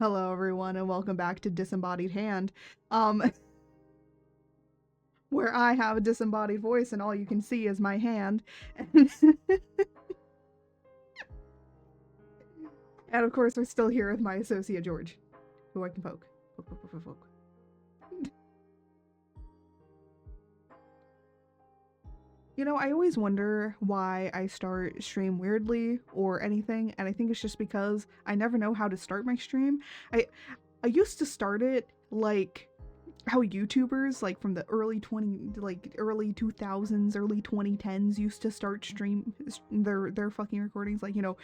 Hello everyone and welcome back to Disembodied Hand, where I have a disembodied voice and all you can see is my hand. And of course we're still here with my associate George, who I can poke. Poke. You know, I always wonder why I start stream weirdly or anything, and I think it's just because I never know how to start my stream. I used to start it like how YouTubers like from the early 2000s, early 2010s used to start stream their fucking recordings, like, you know,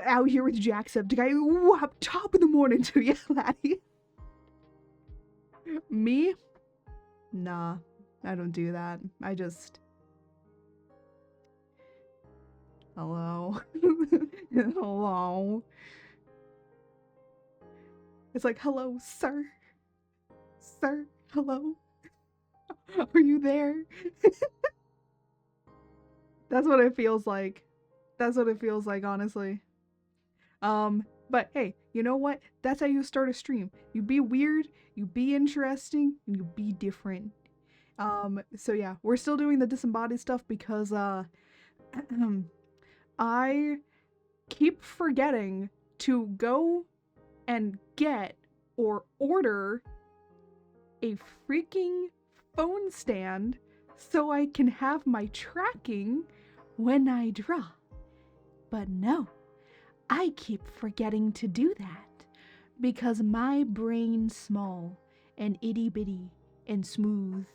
out here with Jacksepticeye up top of the morning to yell at you. Me? Nah, I don't do that. I just hello. Hello. It's like, hello, sir. Sir, hello. Are you there? That's what it feels like. That's what it feels like, honestly. But hey, you know what? That's how you start a stream. You be weird, you be interesting, and you be different. So yeah, we're still doing the disembodied stuff because, I keep forgetting to go and get or order a freaking phone stand so I can have my tracking when I draw. But no, I keep forgetting to do that because my brain's small and itty bitty and smooth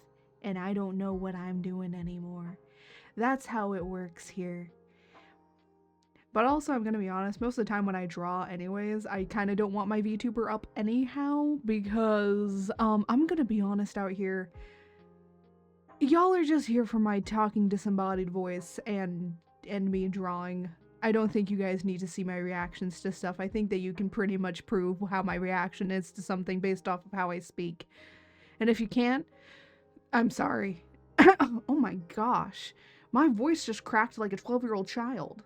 and I don't know what I'm doing anymore. That's how it works here. But also, I'm gonna be honest, most of the time when I draw anyways, I kind of don't want my VTuber up anyhow because, I'm gonna be honest out here. Y'all are just here for my talking disembodied voice and me drawing. I don't think you guys need to see my reactions to stuff. I think that you can pretty much prove how my reaction is to something based off of how I speak. And if you can't, I'm sorry. Oh my gosh. My voice just cracked like a 12-year-old child.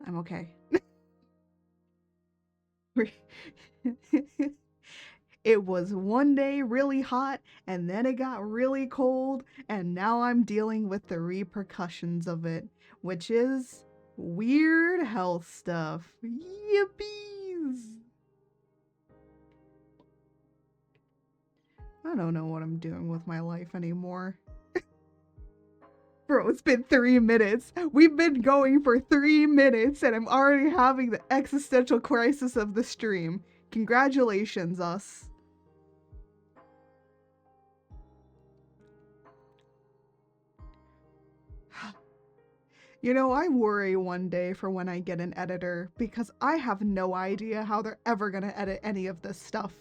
I'm okay. It was one day really hot, and then it got really cold, and now I'm dealing with the repercussions of it, which is weird health stuff. Yippies! I don't know what I'm doing with my life anymore. Bro, it's been 3 minutes. We've been going for 3 minutes, and I'm already having the existential crisis of the stream. Congratulations, us. You know, I worry one day for when I get an editor, because I have no idea how they're ever gonna edit any of this stuff.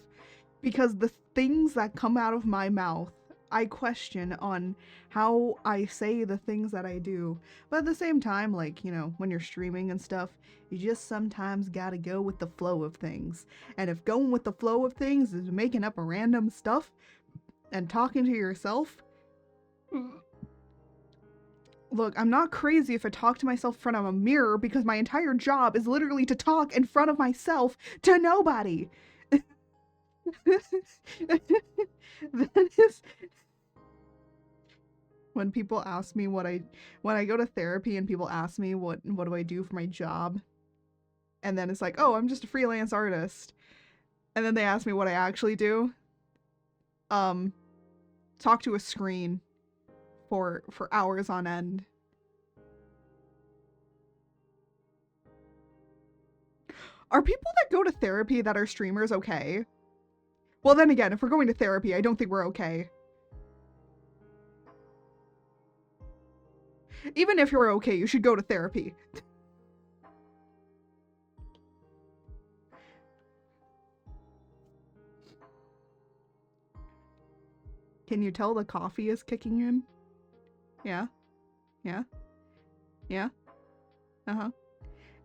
Because the things that come out of my mouth, I question on how I say the things that I do. But at the same time, like, you know, when you're streaming and stuff, you just sometimes gotta go with the flow of things. And if going with the flow of things is making up a random stuff and talking to yourself, look, I'm not crazy if I talk to myself in front of a mirror because my entire job is literally to talk in front of myself to nobody. That is when people ask me when I go to therapy and people ask me what do I do for my job, and then it's like, oh, I'm just a freelance artist, and then they ask me what I actually do. Talk to a screen for hours on end. Are people that go to therapy that are streamers okay? Well, then again, if we're going to therapy, I don't think we're okay. Even if you're okay, you should go to therapy. Can you tell the coffee is kicking in? Yeah? Yeah? Yeah? Uh-huh.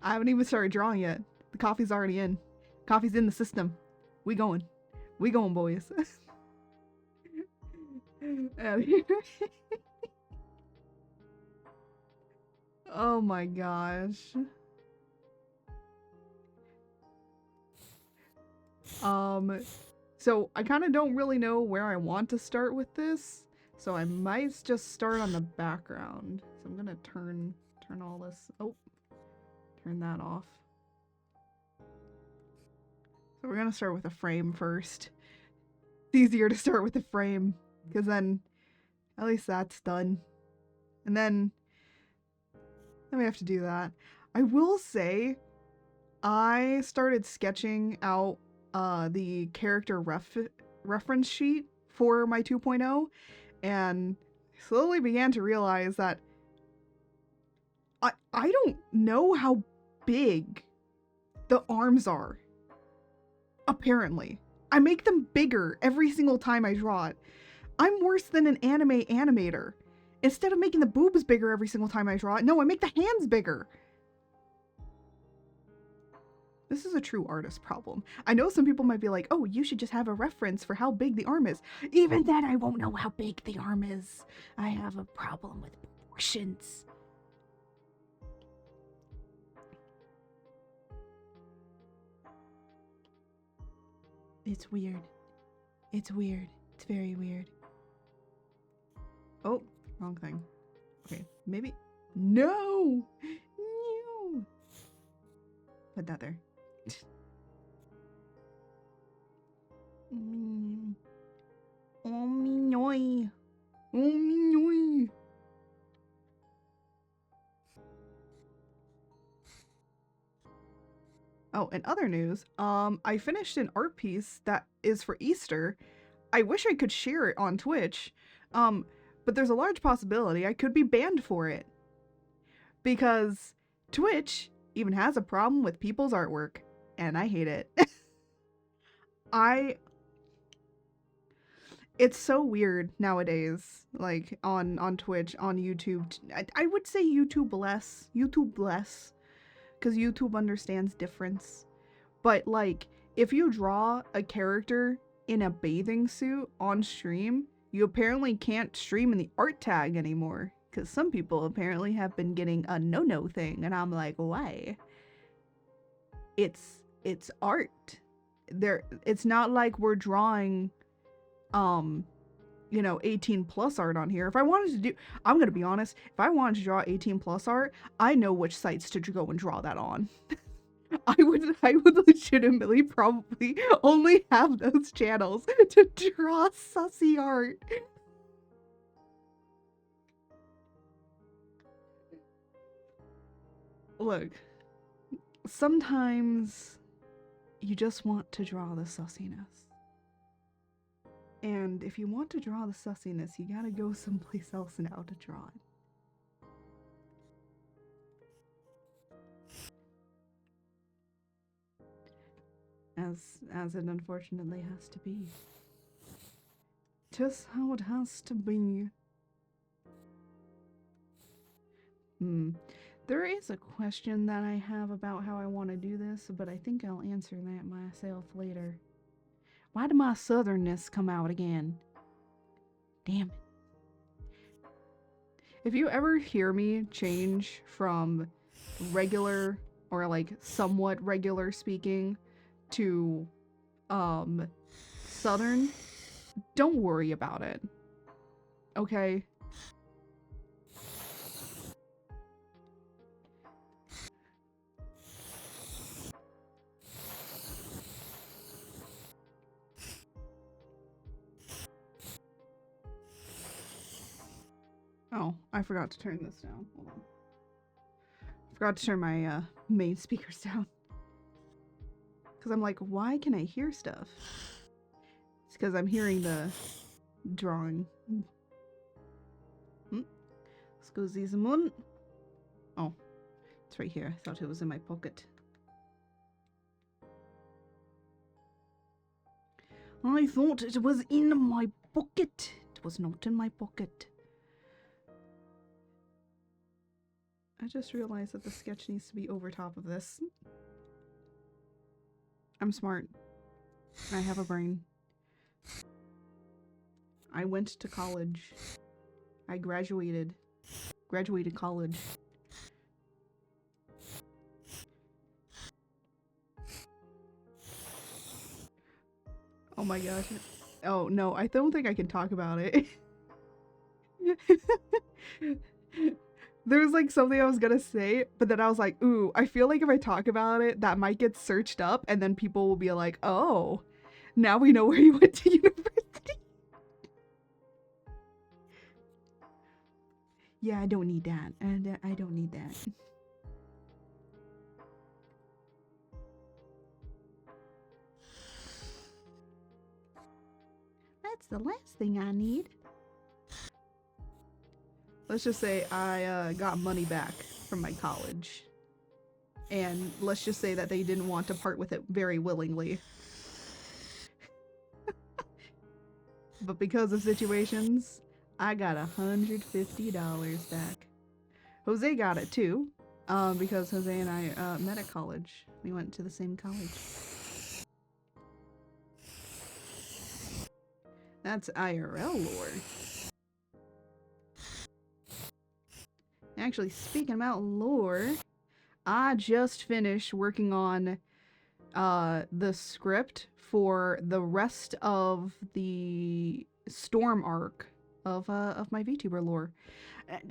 I haven't even started drawing yet. The coffee's already in. Coffee's in the system. We going. We going, boys. Anyway. Oh my gosh. So I kind of don't really know where I want to start with this, so I might just start on the background. So I'm gonna turn all this. Oh, turn that off. So we're gonna start with a frame first. It's easier to start with a frame, because then at least that's done. And then we have to do that. I will say, I started sketching out the character reference sheet for my 2.0, and slowly began to realize that I don't know how big the arms are. Apparently. I make them bigger every single time I draw it. I'm worse than an anime animator. Instead of making the boobs bigger every single time I draw it, no, I make the hands bigger. This is a true artist problem. I know some people might be like, oh, you should just have a reference for how big the arm is. Even then, I won't know how big the arm is. I have a problem with proportions. It's weird. It's weird. It's very weird. Oh, wrong thing. Okay, maybe. No! No! Put that there. Oh, me noy. Oh, me noy. Oh, and other news, I finished an art piece that is for Easter. I wish I could share it on Twitch, but there's a large possibility I could be banned for it. Because Twitch even has a problem with people's artwork, and I hate it. It's so weird nowadays, like on Twitch, on YouTube. I would say YouTube less, because YouTube understands difference. But like, if you draw a character in a bathing suit on stream, you apparently can't stream in the art tag anymore, because some people apparently have been getting a no thing, and I'm like, why? It's art. It's not like we're drawing 18 plus art on here. If I wanted to do, I'm gonna be honest, if I wanted to draw 18 plus art, I know which sites to go and draw that on. I would legitimately probably only have those channels to draw sussy art. Look, sometimes you just want to draw the sussiness. And if you want to draw the sussiness, you gotta go someplace else now to draw it. As it unfortunately has to be. Just how it has to be. There is a question that I have about how I want to do this, but I think I'll answer that myself later. Why did my southernness come out again? Damn it. If you ever hear me change from regular or like somewhat regular speaking to southern, don't worry about it. Okay? Oh, I forgot to turn this down. Hold on. I forgot to turn my main speakers down. Because I'm like, why can I hear stuff? It's because I'm hearing the drawing. Scusi Zamon. Oh, it's right here. I thought it was in my pocket. I thought it was in my pocket. It was not in my pocket. I just realized that the sketch needs to be over top of this. I'm smart. I have a brain. I went to college. I graduated. Graduated college. Oh my gosh. Oh no, I don't think I can talk about it. There was like something I was gonna say, but then I was like, ooh, I feel like if I talk about it, that might get searched up, and then people will be like, oh, now we know where you went to university. Yeah, I don't need that. I don't need that. That's the last thing I need. Let's just say I got money back from my college. And let's just say that they didn't want to part with it very willingly. But because of situations, I got $150 back. Jose got it too, because Jose and I met at college. We went to the same college. That's IRL lore. Actually, speaking about lore, I just finished working on the script for the rest of the Storm arc of my VTuber lore.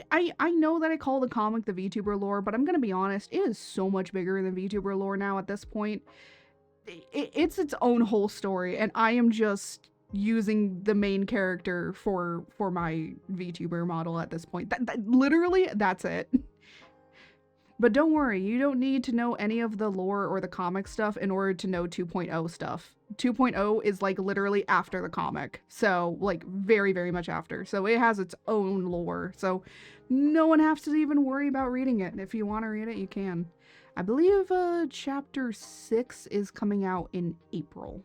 I know that I call the comic the VTuber lore, but I'm gonna be honest, it is so much bigger than VTuber lore now at this point. It's its own whole story, and I am just using the main character for my VTuber model at this point. Literally, that's it. But don't worry, you don't need to know any of the lore or the comic stuff in order to know 2.0 stuff. 2.0 is like literally after the comic. So like very, very much after. So it has its own lore. So no one has to even worry about reading it. If you want to read it, you can. I believe chapter 6 is coming out in April.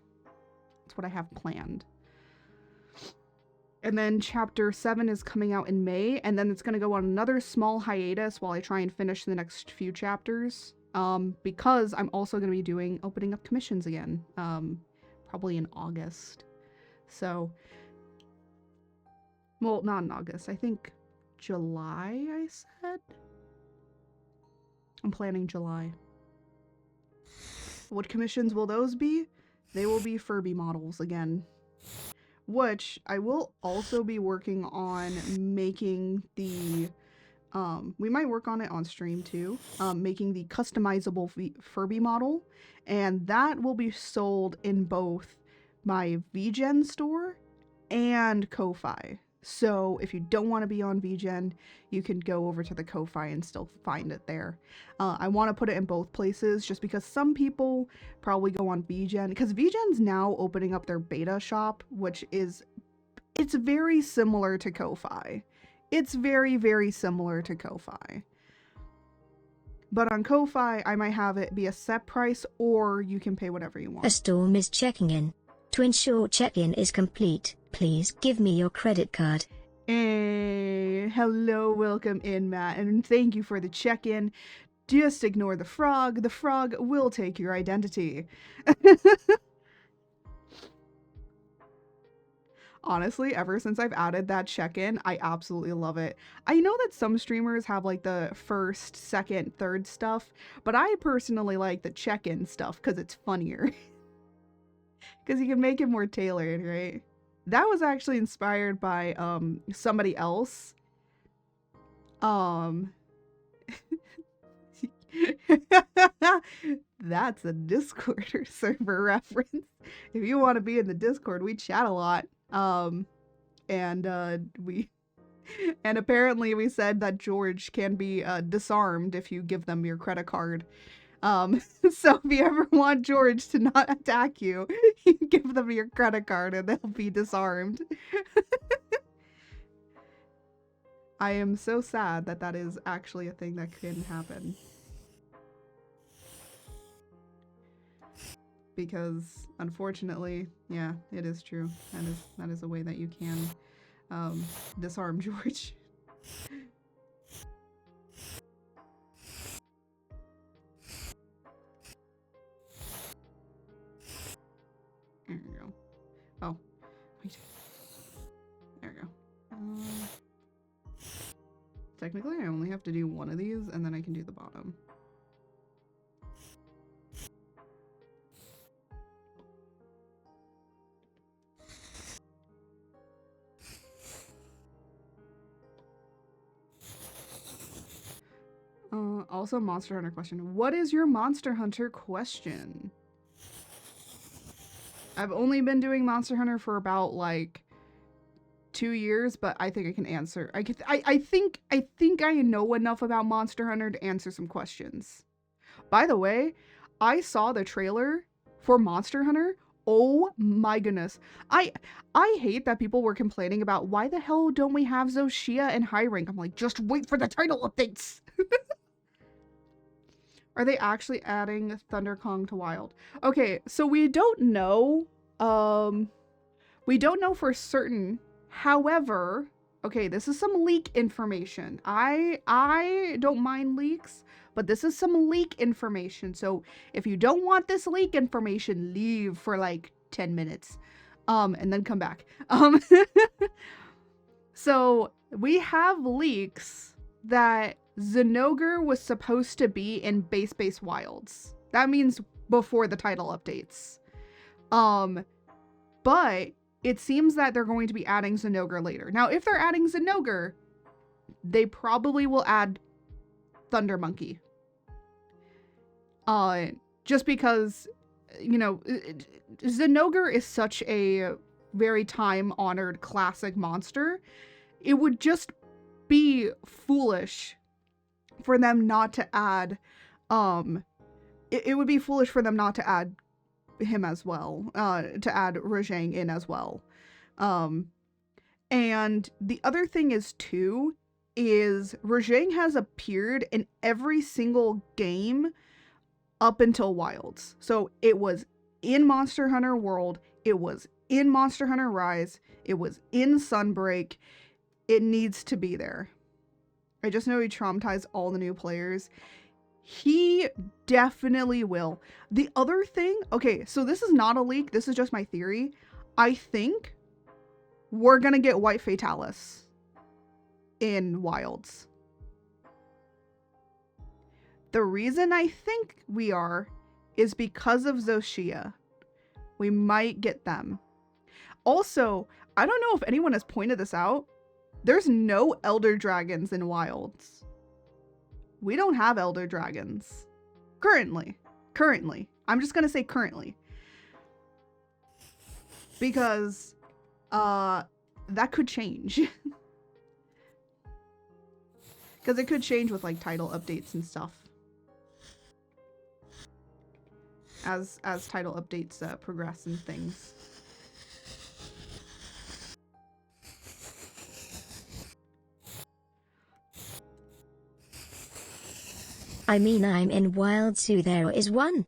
That's what I have planned. And then chapter 7 is coming out in May, and then it's going to go on another small hiatus while I try and finish the next few chapters. Because I'm also going to be opening up commissions again, probably in August. So, well, not in August, I think July, I said? I'm planning July. What commissions will those be? They will be Furby models again. Which I will also be working on making the, we might work on it on stream too, making the customizable Furby model, and that will be sold in both my VGen store and Ko-Fi. So if you don't want to be on VGen, you can go over to the Ko-Fi and still find it there. I want to put it in both places just because some people probably go on VGen, because VGen's now opening up their beta shop, which is, it's very similar to Ko-Fi. It's very, very similar to Ko-Fi. But on Ko-Fi, I might have it be a set price, or you can pay whatever you want. A storm is checking in. To ensure check-in is complete, please give me your credit card. Hey, hello, welcome in, Matt, and thank you for the check-in. Just ignore the frog. The frog will take your identity. Honestly, ever since I've added that check-in, I absolutely love it. I know that some streamers have like the first, second, third stuff, but I personally like the check-in stuff because it's funnier. Because you can make it more tailored, right? That was actually inspired by somebody else. That's a Discord server reference. If you want to be in the Discord, we chat a lot. And apparently we said that George can be disarmed if you give them your credit card. So if you ever want George to not attack you, you give them your credit card and they'll be disarmed. I am so sad that that is actually a thing that can happen. Because unfortunately, yeah, it is true. That is a way that you can disarm George. There you go. Oh, wait. Technically, I only have to do one of these, and then I can do the bottom. Also, Monster Hunter question. What is your Monster Hunter question? I've only been doing Monster Hunter for about, like, 2 years, but I think I can answer. I think I know enough about Monster Hunter to answer some questions. By the way, I saw the trailer for Monster Hunter. Oh my goodness. I hate that people were complaining about why the hell don't we have Zoshia and high rank. I'm like, just wait for the title updates. Are they actually adding Thunder Kong to Wild? Okay, so we don't know. We don't know for certain. However, okay, this is some leak information. I don't mind leaks, but this is some leak information. So if you don't want this leak information, leave for like 10 minutes. And then come back. So we have leaks that Zinogre was supposed to be in Base Wilds. That means before the title updates. But it seems that they're going to be adding Zinogre later. Now, if they're adding Zinogre, they probably will add Thunder Monkey. Just because, you know, Zinogre is such a very time-honored classic monster. It would just be foolish for them not to add, it would be foolish for them not to add him as well, to add Rajang in as well. And the other thing is too, is Rajang has appeared in every single game up until Wilds. So it was in Monster Hunter World, it was in Monster Hunter Rise, it was in Sunbreak. It needs to be there. I just know he traumatized all the new players. He definitely will. The other thing, okay, so this is not a leak, this is just my theory. I think we're gonna get White Fatalis in Wilds. The reason I think we are is because of Zoshia. We might get them. Also, I don't know if anyone has pointed this out. There's no Elder Dragons in Wilds. We don't have Elder Dragons. Currently. I'm just gonna say currently. Because, that could change. Because it could change with, like, title updates and stuff. As title updates progress and things. I mean, I'm in Wild, so there is one.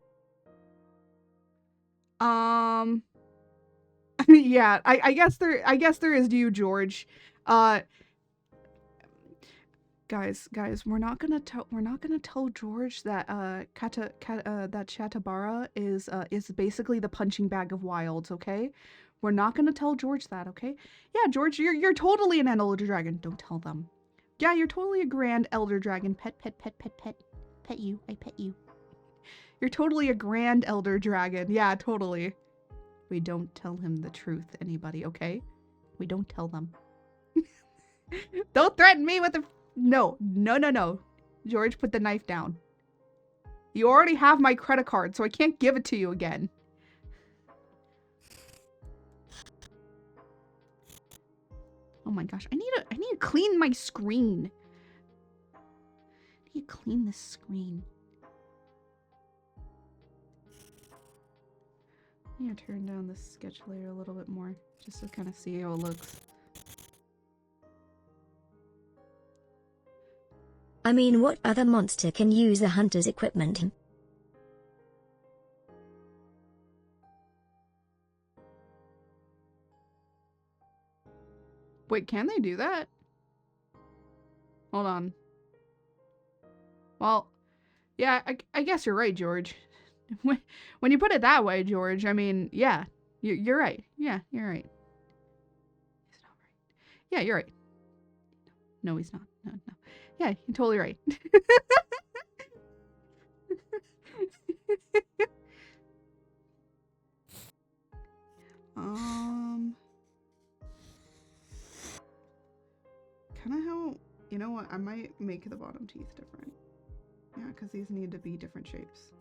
Yeah, I guess there is you, George. Guys, we're not gonna tell George that that Chatabara is basically the punching bag of Wilds, okay? We're not gonna tell George that, okay? Yeah, George, you're totally an elder dragon. Don't tell them. Yeah, you're totally a grand elder dragon. Pet you. I pet you. You're totally a grand elder dragon. Yeah, totally. We don't tell him the truth, anybody, okay? We don't tell them. Don't threaten me with the... No. George, put the knife down. You already have my credit card, so I can't give it to you again. Oh my gosh, I need to clean my screen. I need to clean this screen. I'm gonna turn down the sketch layer a little bit more, just to kind of see how it looks. I mean, what other monster can use the hunter's equipment? Wait, can they do that? Hold on. Well, yeah, I guess you're right, George. When you put it that way, George, I mean, yeah, you're right. Yeah, you're right. Yeah, you're right. No, he's not. No. Yeah, you're totally right. Kind of how, you know what, I might make the bottom teeth different. Yeah, because these need to be different shapes.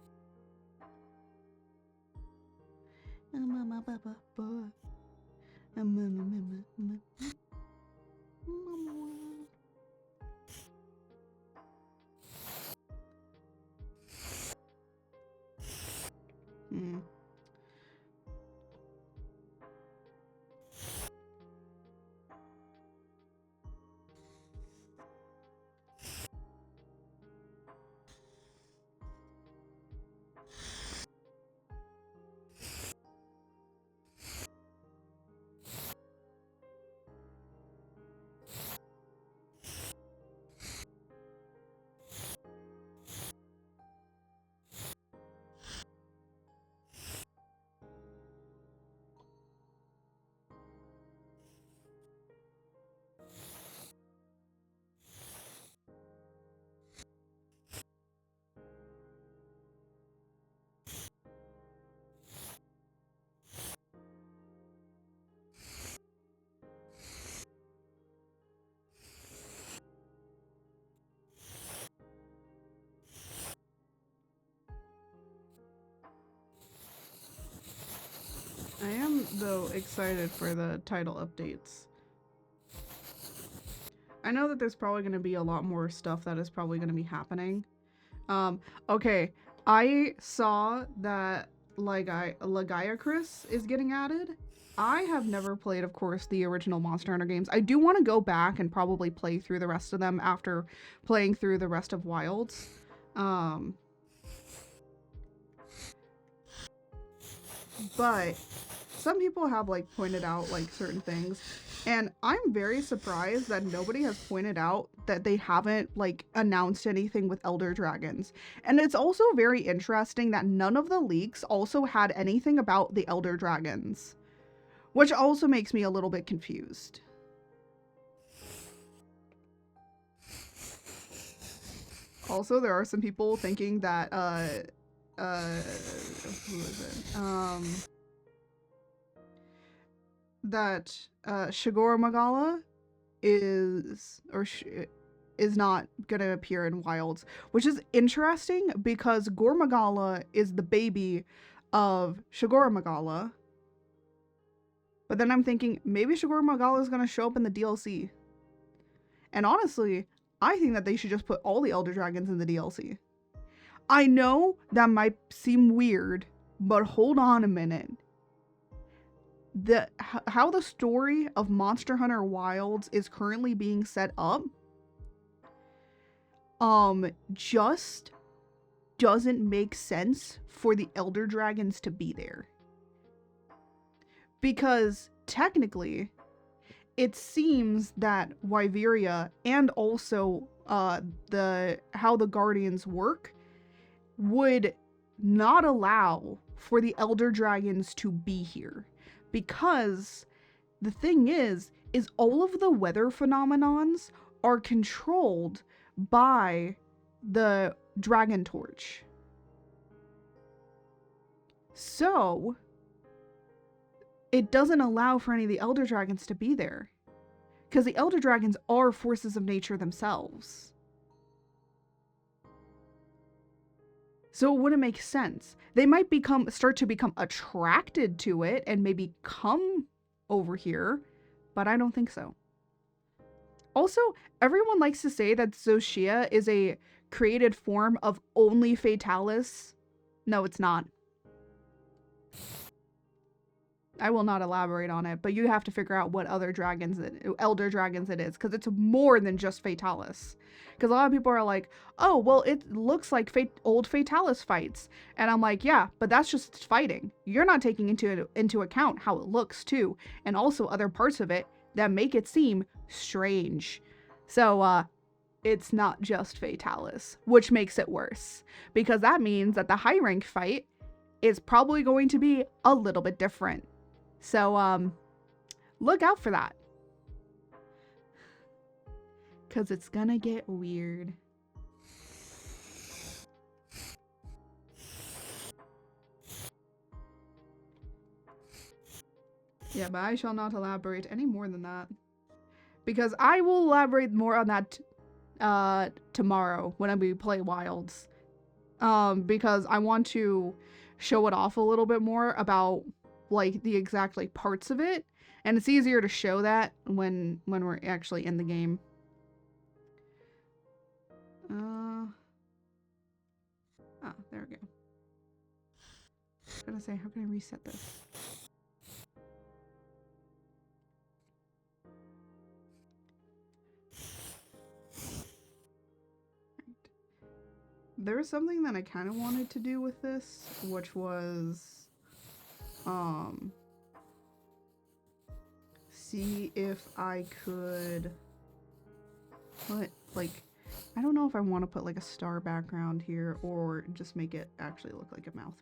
I am, though, excited for the title updates. I know that there's probably going to be a lot more stuff that is probably going to be happening. Okay, I saw that Lagiacrus is getting added. I have never played, of course, the original Monster Hunter games. I do want to go back and probably play through the rest of them after playing through the rest of Wilds. But some people have like pointed out like certain things, and I'm very surprised that nobody has pointed out that they haven't like announced anything with Elder Dragons. And it's also very interesting that none of the leaks also had anything about the Elder Dragons, which also makes me a little bit confused. Also, there are some people thinking that who is it? That Shigoro Magala is not gonna appear in Wilds, which is interesting because Gore Magala is the baby of Shigoro Magala. But then I'm thinking maybe Shigoro Magala is gonna show up in the DLC. And honestly, I think that they should just put all the Elder Dragons in the DLC. I know that might seem weird, but hold on a minute. How the story of Monster Hunter Wilds is currently being set up just doesn't make sense for the Elder Dragons to be there. Because technically it seems that Wyveria and also how the Guardians work would not allow for the Elder Dragons to be here. Because the thing is all of the weather phenomenons are controlled by the Dragon Torch. So it doesn't allow for any of the Elder Dragons to be there. Because the Elder Dragons are forces of nature themselves. So it wouldn't make sense. They might start to become attracted to it and maybe come over here, but I don't think so. Also, everyone likes to say that Zoshia is a created form of only Fatalis. No, it's not. I will not elaborate on it, but you have to figure out what Elder Dragons it is, because it's more than just Fatalis. Because a lot of people are like, oh, well, it looks like old Fatalis fights. And I'm like, yeah, but that's just fighting. You're not taking into account how it looks, too. And also other parts of it that make it seem strange. So, it's not just Fatalis, which makes it worse. Because that means that the high rank fight is probably going to be a little bit different. So, look out for that. 'cause it's gonna get weird. Yeah, but I shall not elaborate any more than that. Because I will elaborate more on that tomorrow when we play Wilds. Because I want to show it off a little bit more about like the exact like parts of it, and it's easier to show that when we're actually in the game. There we go. I was gonna say, how can I reset this? There was something that I kind of wanted to do with this, which was, see if I could put, like, I don't know if I want to put, like, a star background here or just make it actually look like a mouth.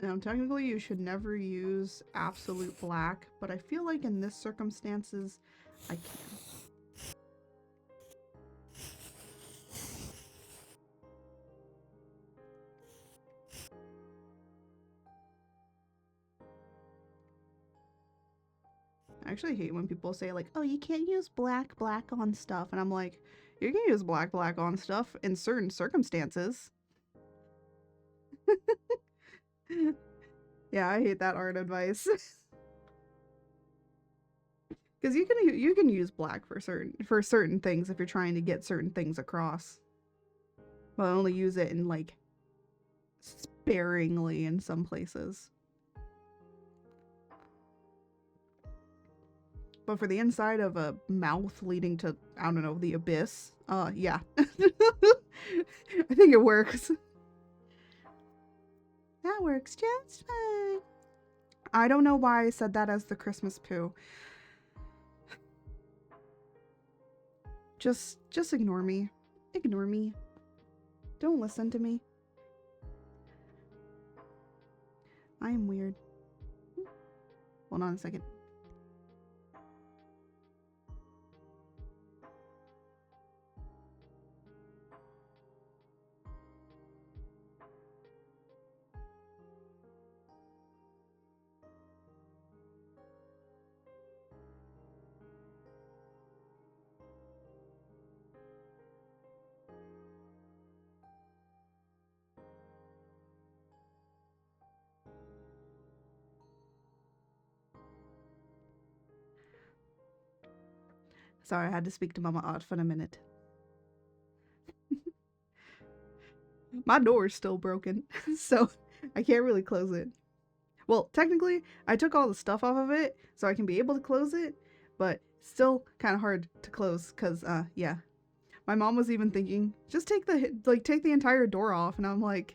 Now, technically, you should never use absolute black, but I feel like in this circumstances, I can. I actually hate when people say, like, oh, you can't use black on stuff. And I'm like, you can use black on stuff in certain circumstances. Yeah, I hate that art advice. Because you can use black for certain things if you're trying to get certain things across. But only use it in like sparingly in some places. But for the inside of a mouth leading to, I don't know, the abyss, yeah. I think it works. That works just fine. I don't know why I said that as the Christmas poo. Just ignore me. Ignore me. Don't listen to me. I am weird. Hold on a second. Sorry, I had to speak to Mama Odd for a minute. My door's still broken, so I can't really close it. Well, technically, I took all the stuff off of it, so I can be able to close it, but still kind of hard to close, because, yeah. My mom was even thinking, just take the entire door off, and I'm like,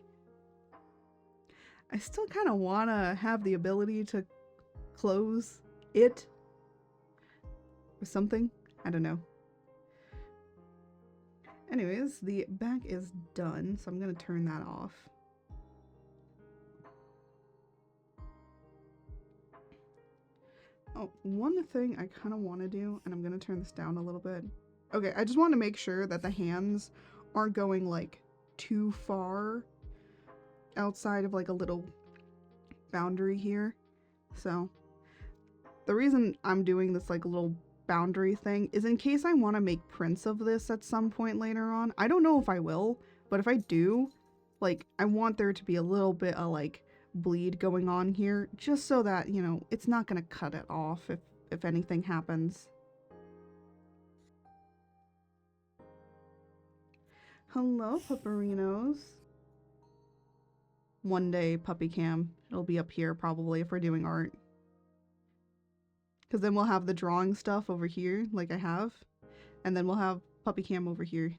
I still kind of want to have the ability to close it or something. I don't know. Anyways, the back is done, so I'm going to turn that off. Oh, one thing I kind of want to do, and I'm going to turn this down a little bit. Okay, I just want to make sure that the hands aren't going, like, too far outside of, like, a little boundary here. So, the reason I'm doing this, like, little boundary thing is in case I want to make prints of this at some point later on. I don't know if I will, but if I do, like, I want there to be a little bit of, like, bleed going on here, just so that, you know, it's not gonna cut it off if anything happens. Hello, pupperinos. One day, puppy cam. It'll be up here probably if we're doing art. Because then we'll have the drawing stuff over here, like I have. And then we'll have puppy cam over here.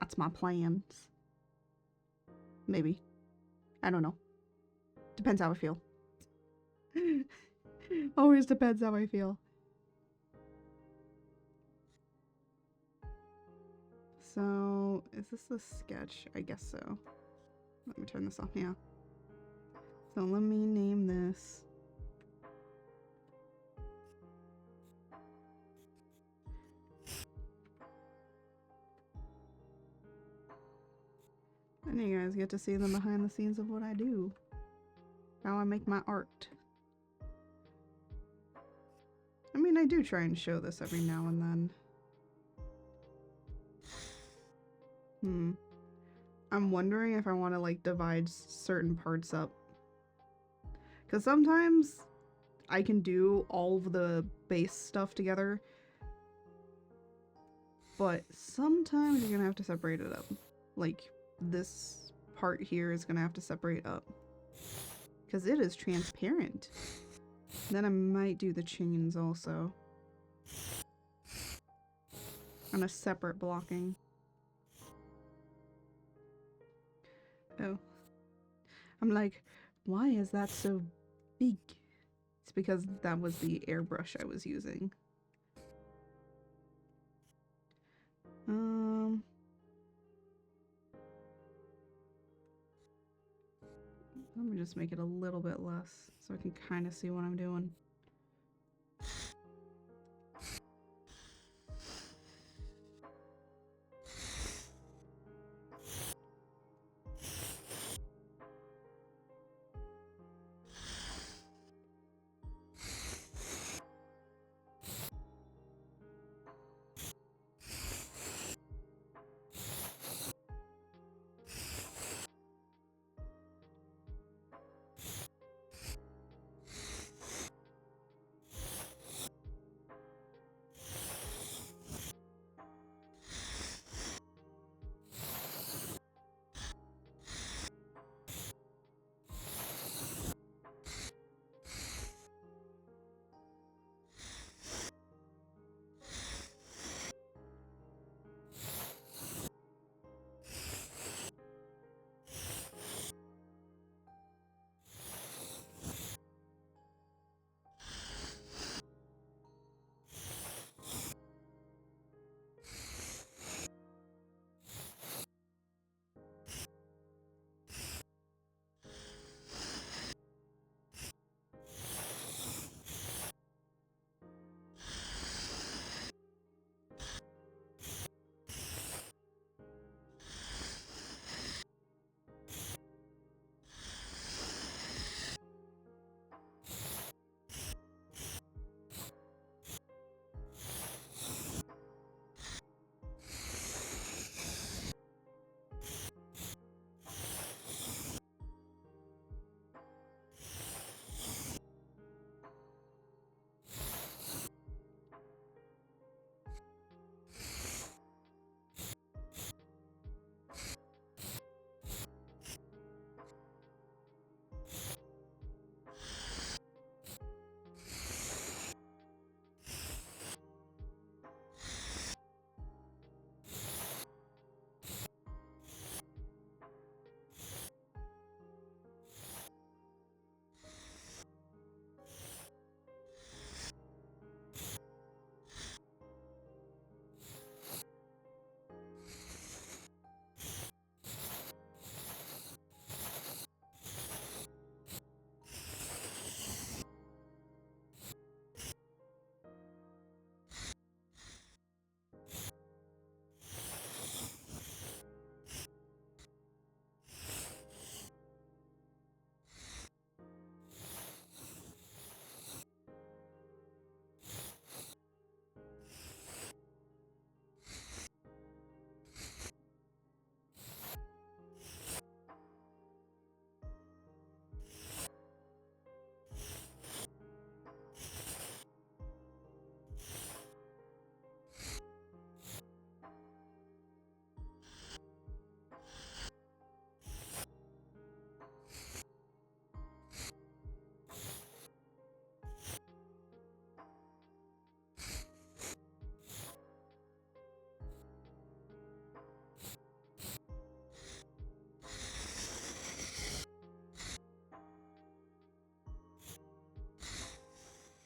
That's my plans. Maybe. I don't know. Depends how I feel. Always depends how I feel. So, is this a sketch? I guess so. Let me turn this off. Yeah. So let me name this. And you guys get to see the behind the scenes of what I do. How I make my art. I mean, I do try and show this every now and then. I'm wondering if I want to like divide certain parts up. Because sometimes I can do all of the base stuff together. But sometimes you're gonna have to separate it up. Like, this part here is gonna have to separate up. Because it is transparent. Then I might do the chains also. On a separate blocking. Oh. I'm like, why is that so big? It's because that was the airbrush I was using. Let me just make it a little bit less so I can kind of see what I'm doing.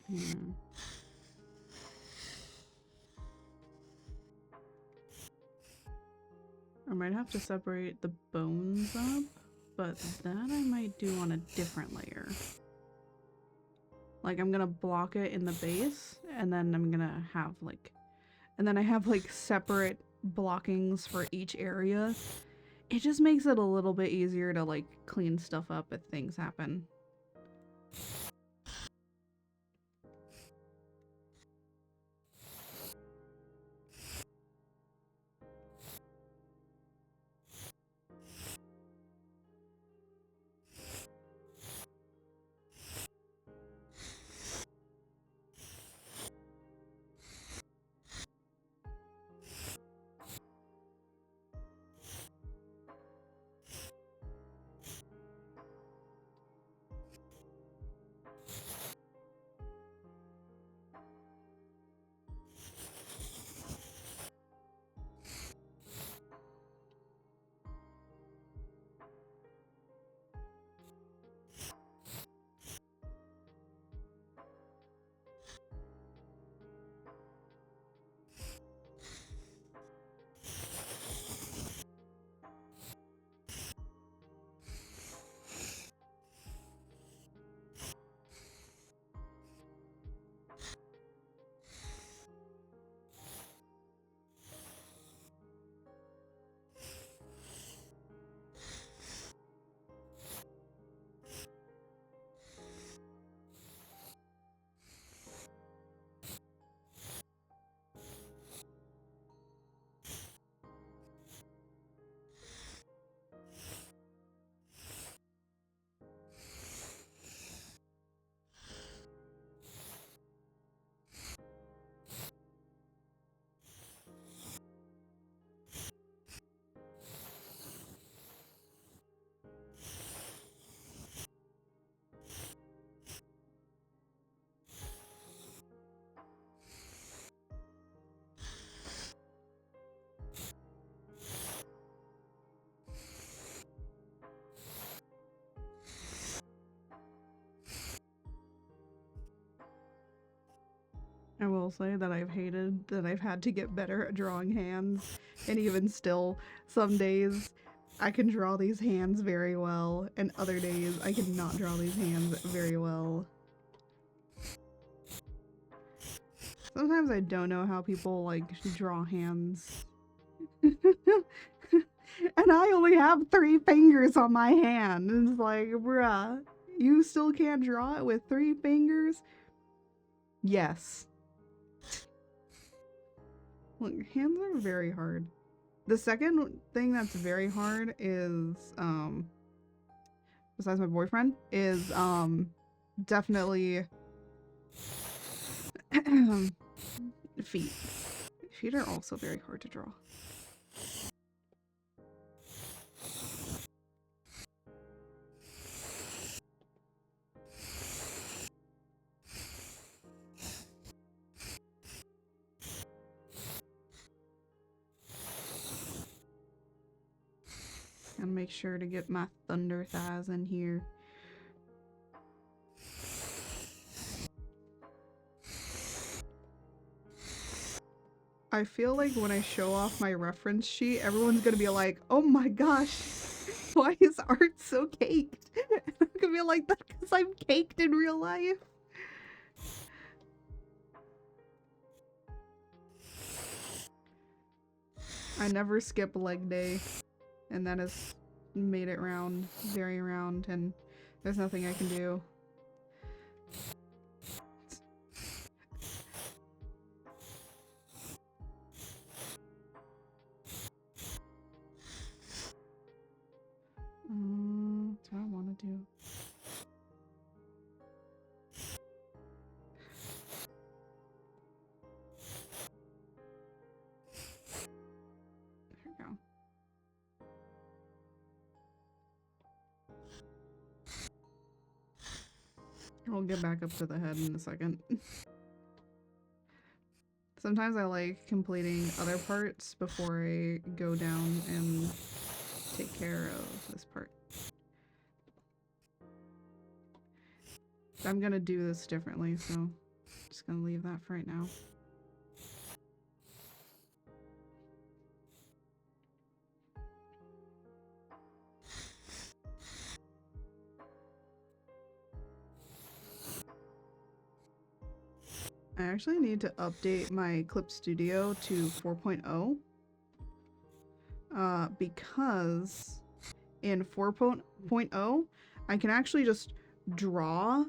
Hmm. I might have to separate the bones up, but that I might do on a different layer. Like, I'm gonna block it in the base, and then I'm gonna have like, and then I have like separate blockings for each area. It just makes it a little bit easier to like clean stuff up if things happen. I will say that I've hated that I've had to get better at drawing hands, and even still, some days I can draw these hands very well, and other days I cannot draw these hands very well. Sometimes I don't know how people, like, draw hands. And I only have 3 fingers on my hand. It's like, bruh, you still can't draw it with 3 fingers? Yes. Look, hands are very hard. The second thing that's very hard is, besides my boyfriend, is, definitely feet. Feet are also very hard to draw. Gotta make sure to get my thunder thighs in here. I feel like when I show off my reference sheet, everyone's gonna be like, oh my gosh, why is art so caked? I'm gonna be like, that because I'm caked in real life. I never skip leg day, and that has made it round, very round, and there's nothing I can do. That's what I want to do. There we go. We'll get back up to the head in a second. Sometimes I like completing other parts before I go down and take care of this part. I'm gonna do this differently, so Just gonna leave that for right now. I actually need to update my Clip Studio to 4.0 because in 4.0 I can actually just draw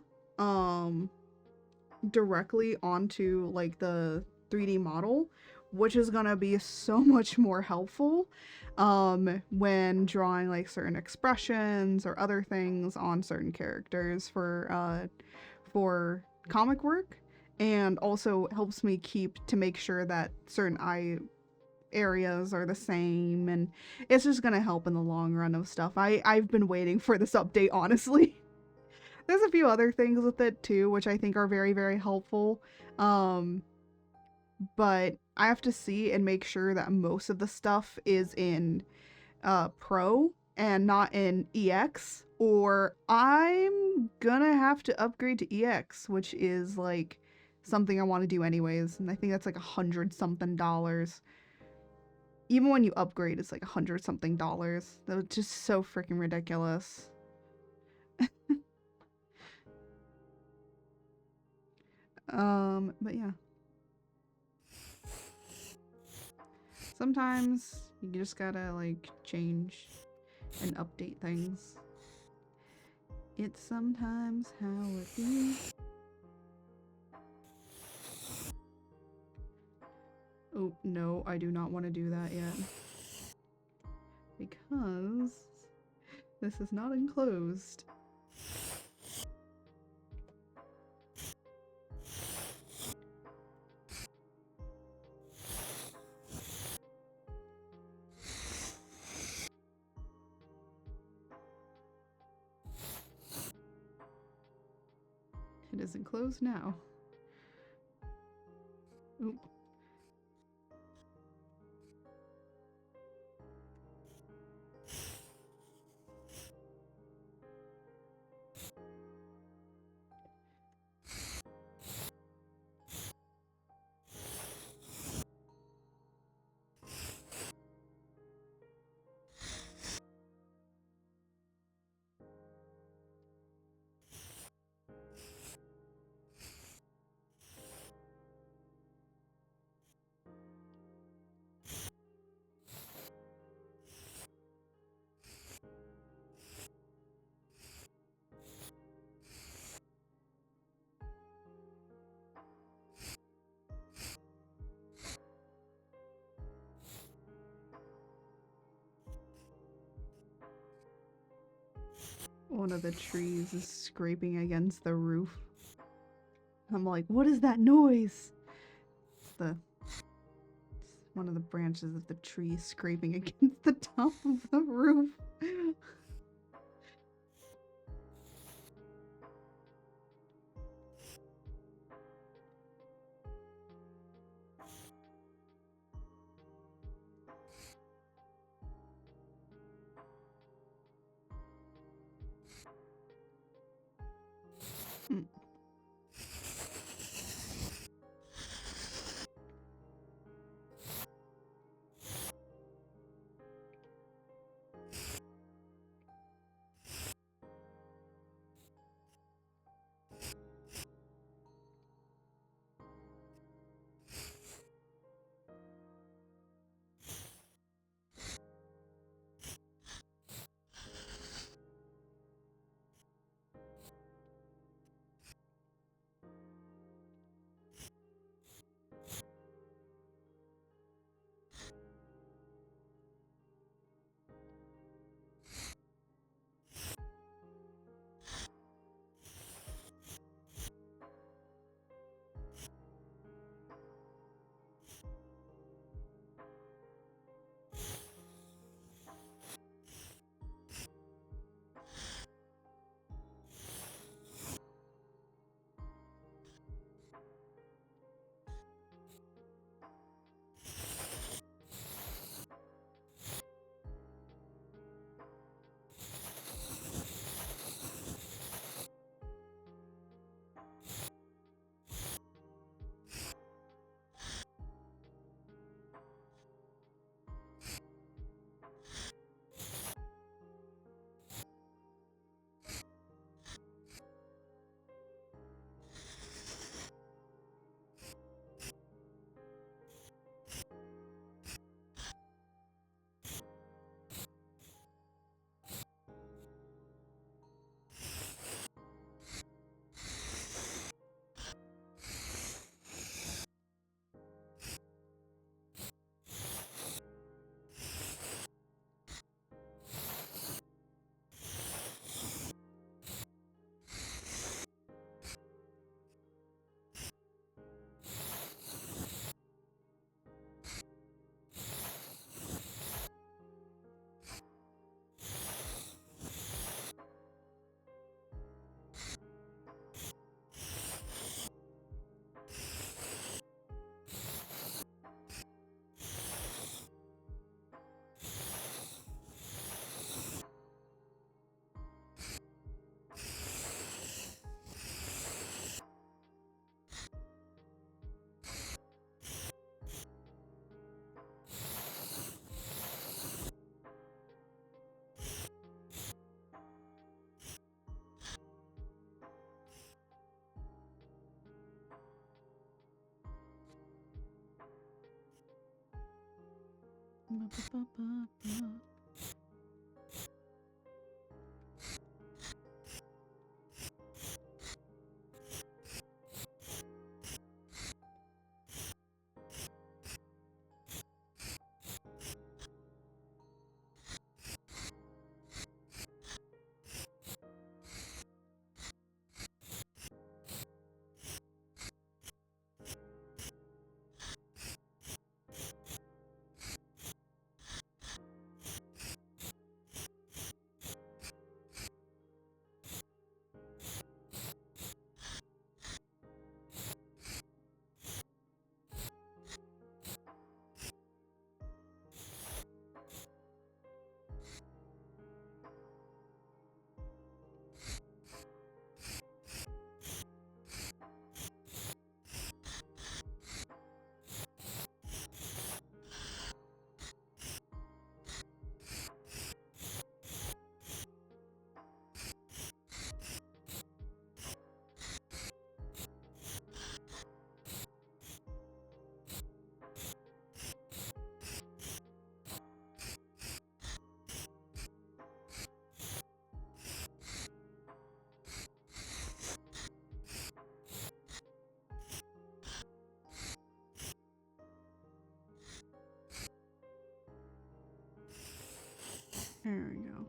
directly onto like the 3D model, which is gonna be so much more helpful when drawing like certain expressions or other things on certain characters for comic work, and also helps me to make sure that certain eye areas are the same, and it's just gonna help in the long run of stuff. I've been waiting for this update, honestly. There's a few other things with it too, which I think are very, very helpful. But I have to see and make sure that most of the stuff is in Pro and not in EX, or I'm gonna have to upgrade to EX, which is like something I want to do anyways, and I think that's like $100-something. Even when you upgrade, it's like $100-something. That's just so freaking ridiculous. But yeah. Sometimes you just gotta like change and update things. It's sometimes how it be. Oh, no, I do not want to do that yet. Because this is not enclosed. It is enclosed now. Oop. One of the trees is scraping against the roof. I'm like, what is that noise? It's one of the branches of the tree scraping against the top of the roof. Hmm. There we go.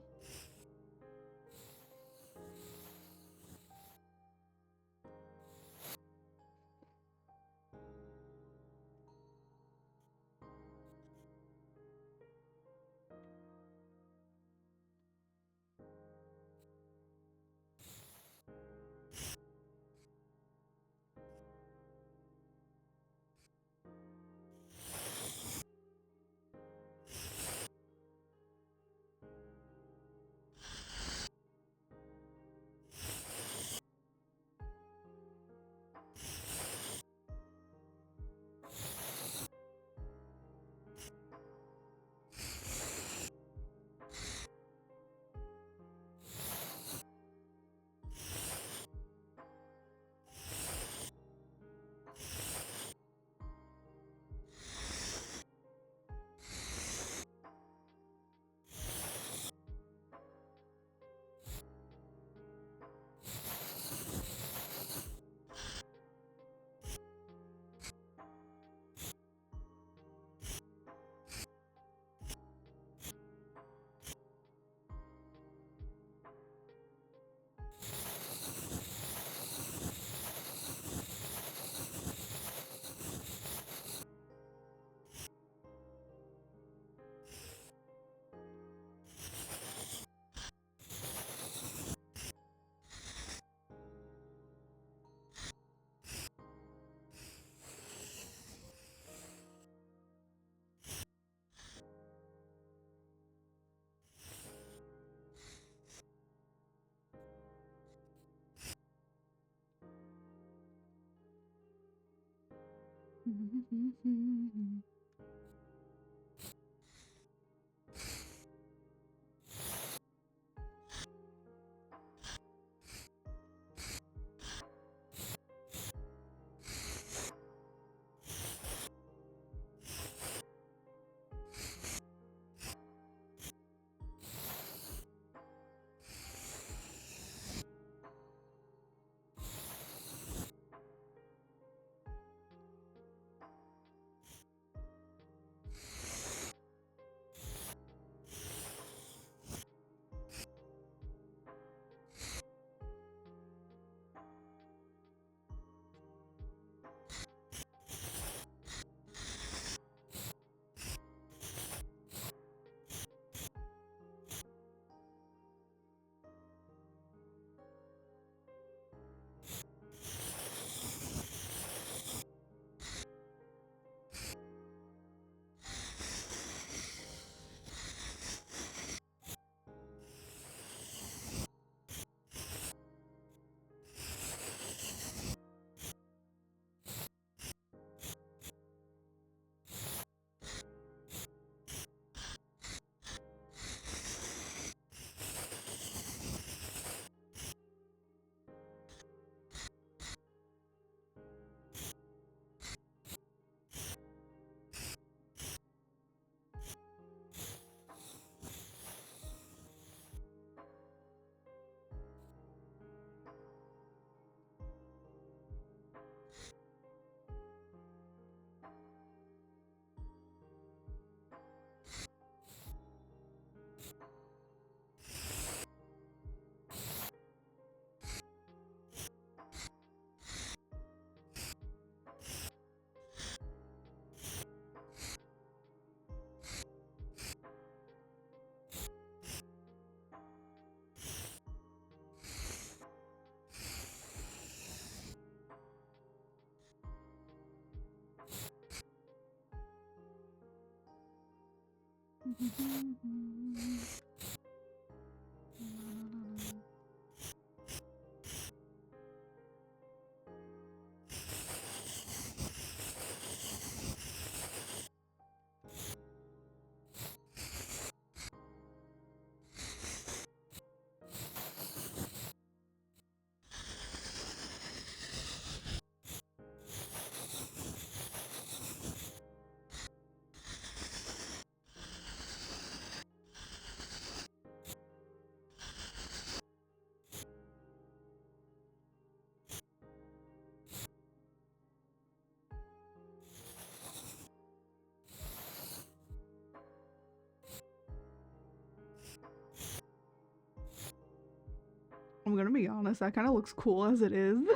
I'm gonna be honest, that kind of looks cool as it is.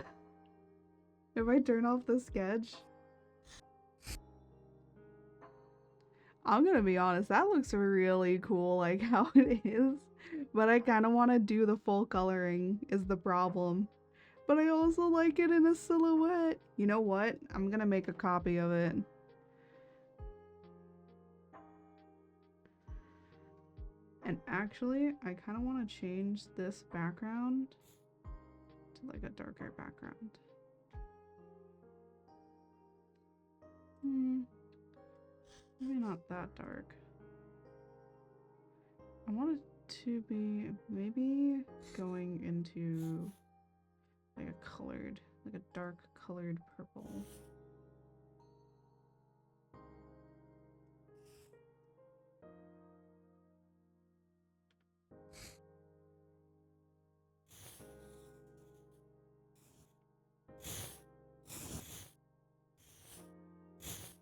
If I turn off the sketch. I'm gonna be honest, that looks really cool, like how it is. But I kind of want to do the full coloring is the problem. But I also like it in a silhouette. You know what? I'm gonna make a copy of it. And actually, I kind of want to change this background to like a darker background. Maybe not that dark. I want it to be maybe going into like a colored, like a dark colored purple.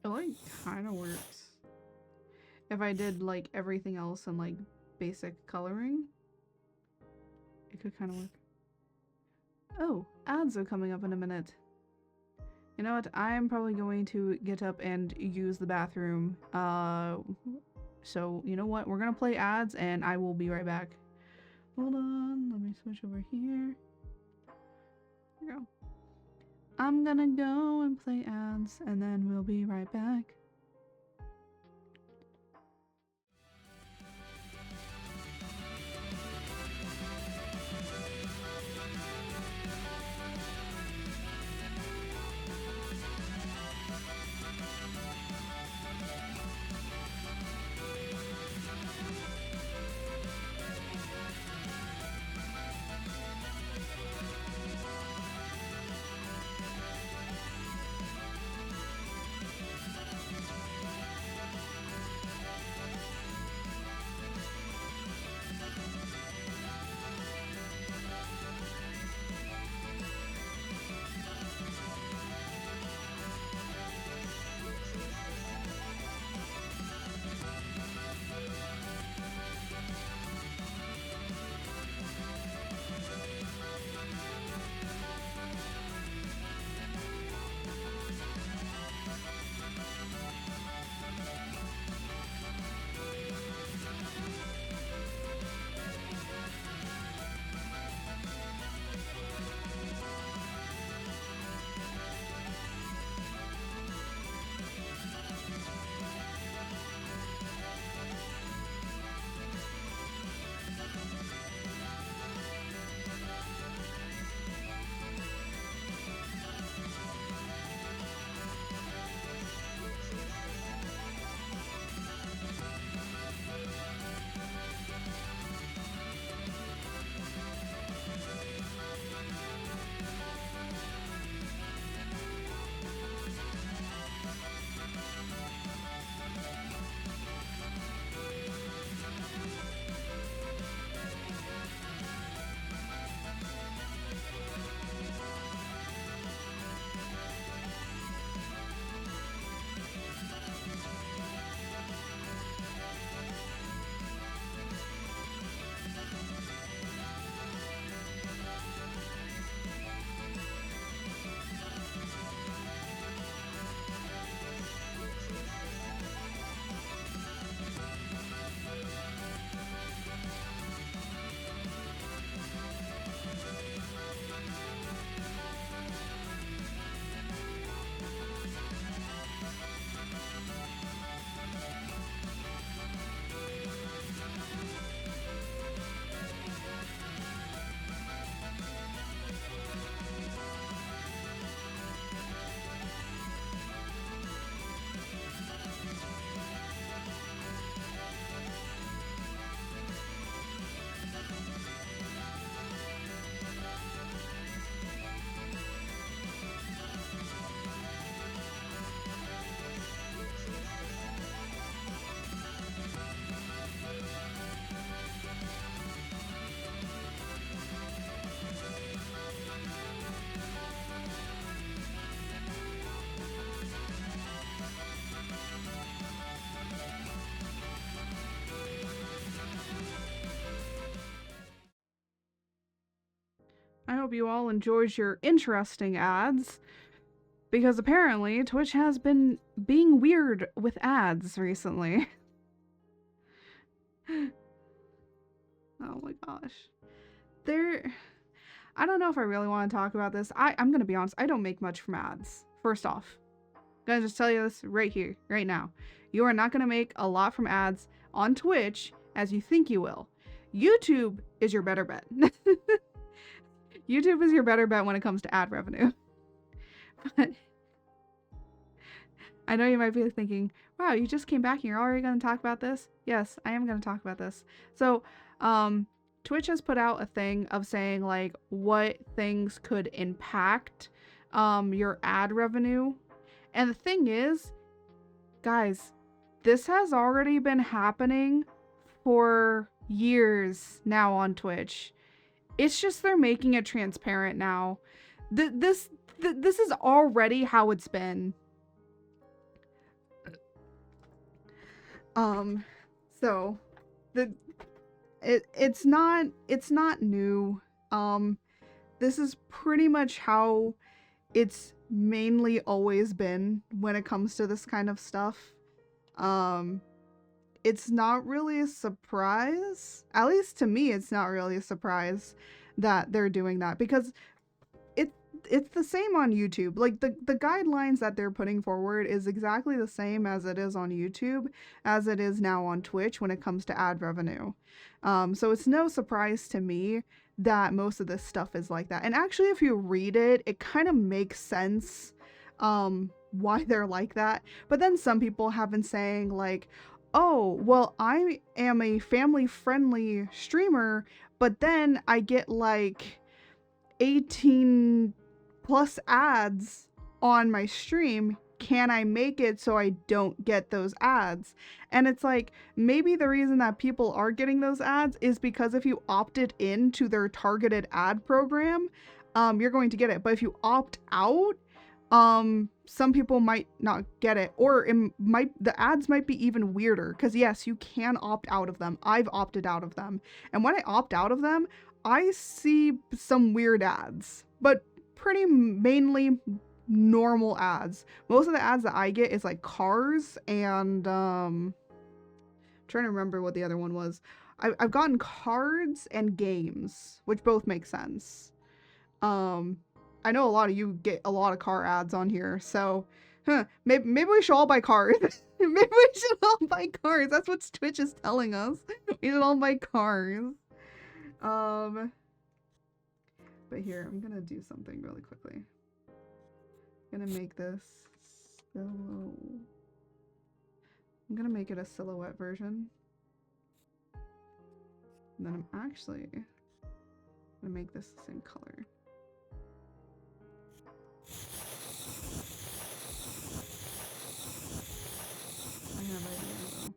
It like kind of works. If I did like everything else in like basic coloring, it could kind of work. Oh, ads are coming up in a minute. You know what? I'm probably going to get up and use the bathroom. So you know what? We're gonna play ads and I will be right back. Hold on, let me switch over here. There we go. I'm gonna go and play ads and then we'll be right back. I hope you all enjoyed your interesting ads, because apparently Twitch has been being weird with ads recently. Oh my gosh. I don't know if I really want to talk about this. I'm gonna be honest, I don't make much from ads. First off, I'm gonna just tell you this right here, right now. You are not gonna make a lot from ads on Twitch as you think you will. YouTube is your better bet. YouTube is your better bet when it comes to ad revenue. But I know you might be thinking, wow, you just came back and you're already going to talk about this? Yes, I am going to talk about this. So, Twitch has put out a thing of saying, like, what things could impact your ad revenue. And the thing is, guys, this has already been happening for years now on Twitch. It's just they're making it transparent now. This is already how it's been. So it's not new. This is pretty much how it's mainly always been when it comes to this kind of stuff. It's not really a surprise. At least to me, it's not really a surprise that they're doing that, because it's the same on YouTube. Like, the guidelines that they're putting forward is exactly the same as it is on YouTube, as it is now on Twitch when it comes to ad revenue. So it's no surprise to me that most of this stuff is like that. And actually, if you read it, it kind of makes sense why they're like that. But then some people have been saying, like, oh, well, I am a family-friendly streamer, but then I get, like, 18 plus ads on my stream. Can I make it so I don't get those ads? And it's like, maybe the reason that people are getting those ads is because if you opted into their targeted ad program, you're going to get it. But if you opt out, some people might not get it, or the ads might be even weirder, because yes, you can opt out of them. I've opted out of them, and when I opt out of them, I see some weird ads, but pretty mainly normal ads. Most of the ads that I get is like cars and I'm trying to remember what the other one was. I've gotten cards and games, which both make sense. I know a lot of you get a lot of car ads on here, so maybe we should all buy cars. Maybe we should all buy cars. That's what Twitch is telling us. We should all buy cars. But here, I'm gonna do something really quickly. I'm gonna make this I'm gonna make it a silhouette version. And then I'm actually gonna make this the same color. I have ideas though.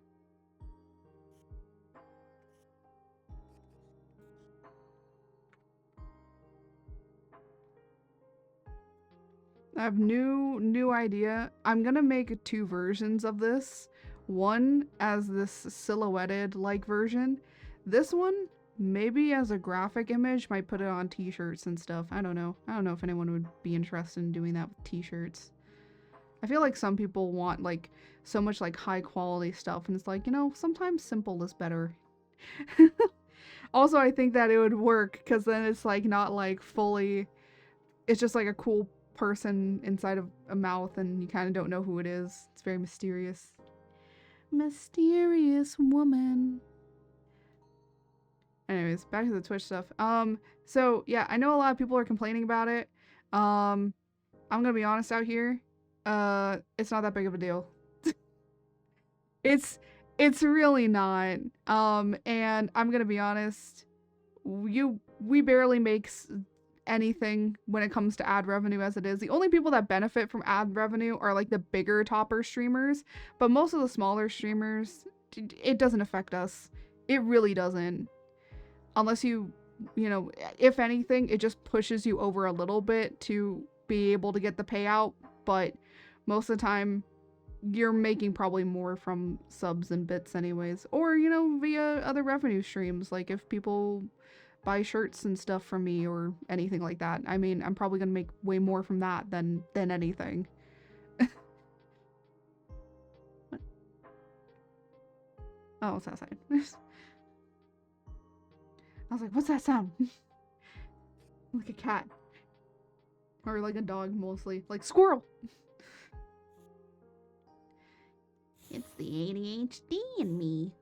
I have new idea. I'm gonna make two versions of this. One as this silhouetted like version. This one maybe as a graphic image, might put it on t-shirts and stuff. I don't know. I don't know if anyone would be interested in doing that with t-shirts. I feel like some people want like so much like high quality stuff, and it's like, you know, sometimes simple is better. Also, I think that it would work because then it's like not like fully, it's just like a cool person inside of a mouth and you kind of don't know who it is. It's very mysterious. Mysterious woman. Anyways, back to the Twitch stuff. So yeah, I know a lot of people are complaining about it. I'm gonna be honest out here. It's not that big of a deal. It's really not. And I'm gonna be honest, we barely make anything when it comes to ad revenue as it is. The only people that benefit from ad revenue are like the bigger topper streamers, but most of the smaller streamers, it doesn't affect us. It really doesn't. Unless you know, if anything, it just pushes you over a little bit to be able to get the payout, but most of the time you're making probably more from subs and bits anyways, or, you know, via other revenue streams, like if people buy shirts and stuff from me or anything like that. I mean, I'm probably gonna make way more from that than anything. What? Oh, it's outside. I was like, what's that sound? Like a cat. Or like a dog, mostly. Like, squirrel! It's the ADHD in me.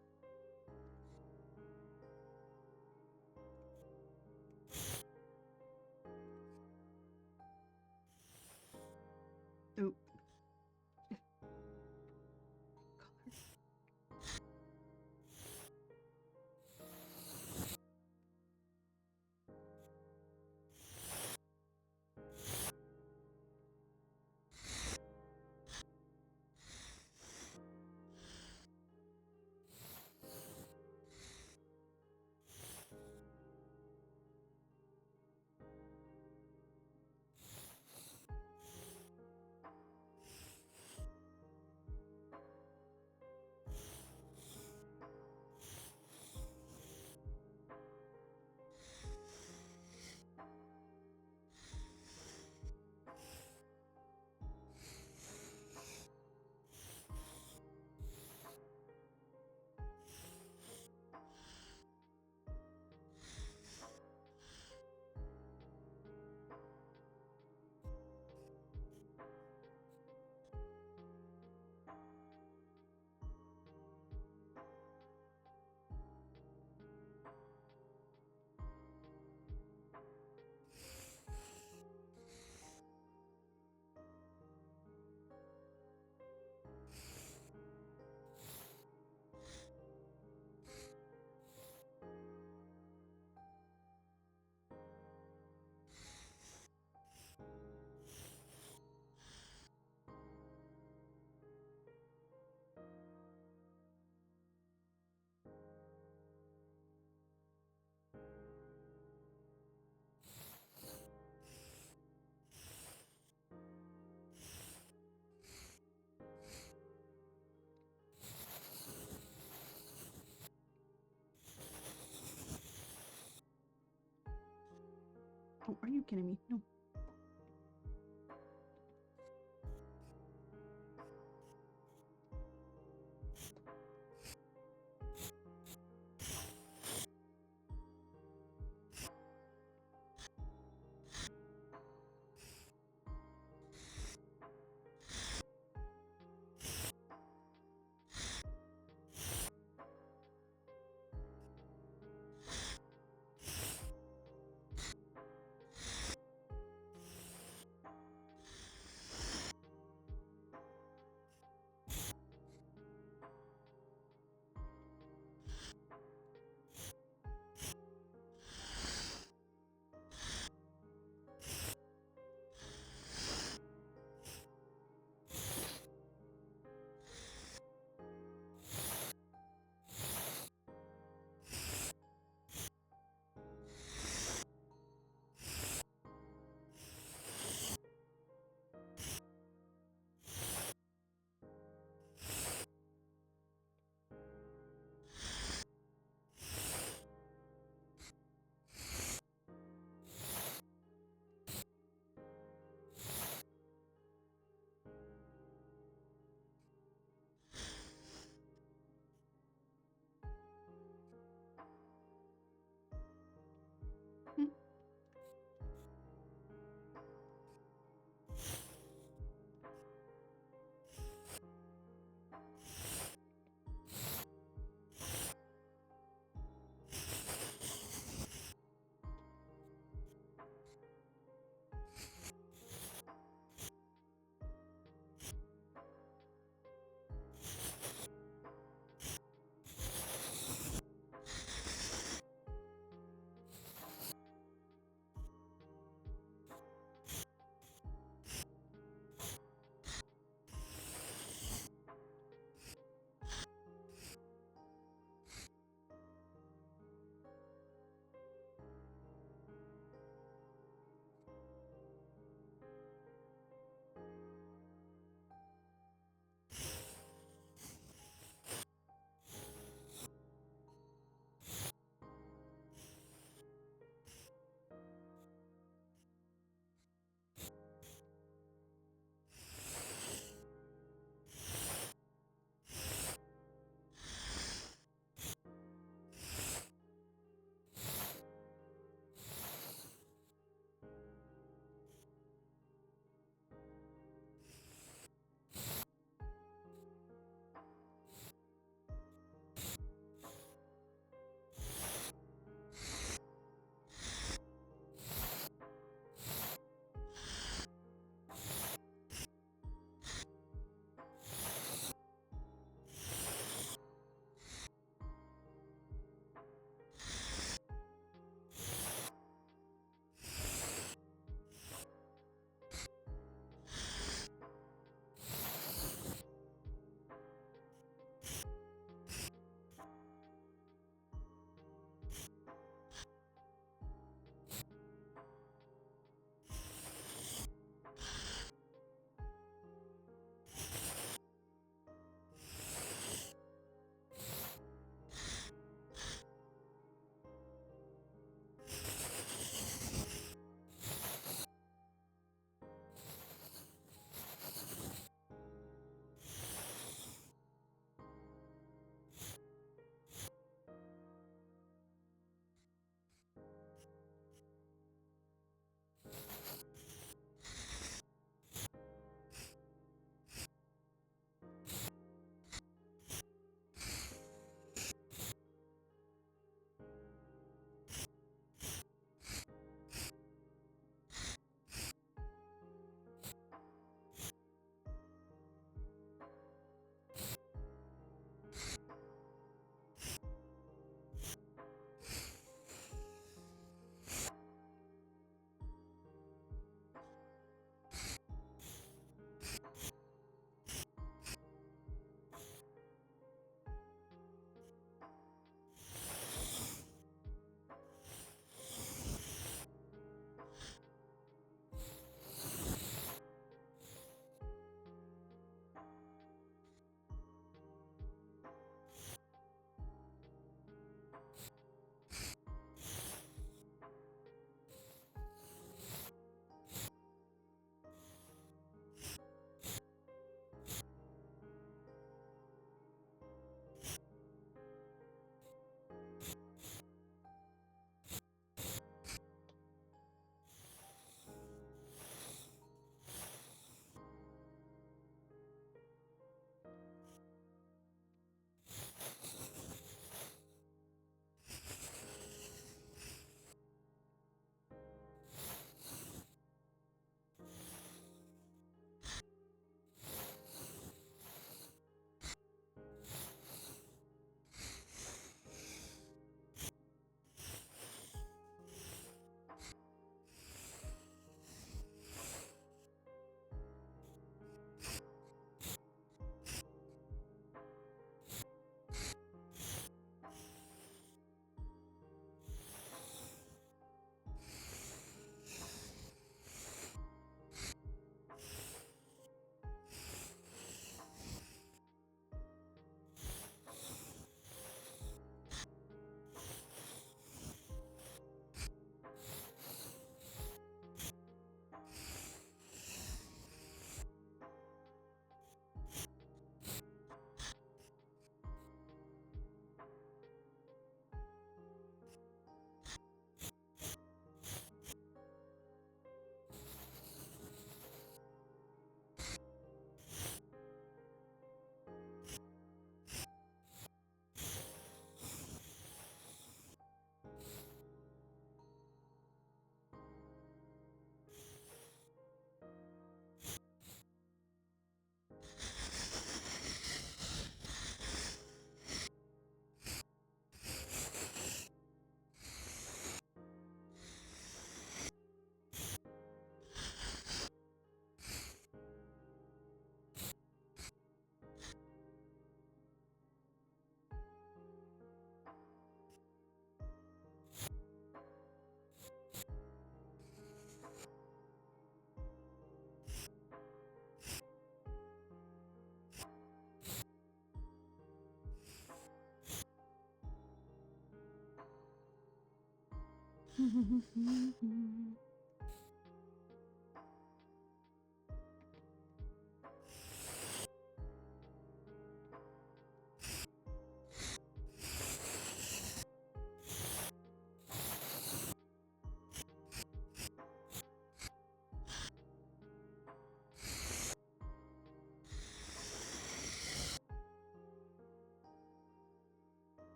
Oop. Oh, are you kidding me? No.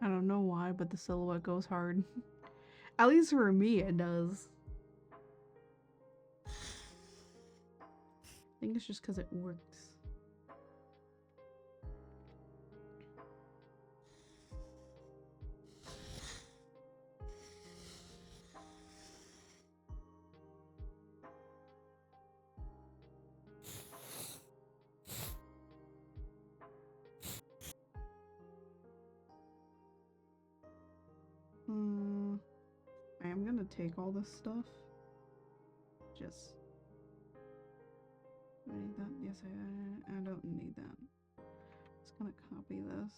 I don't know why, but the silhouette goes hard. At least for me, it does. I think it's just because it works. I am gonna take all this stuff. Just. Do I need that? Yes, I don't need that. Just gonna copy this.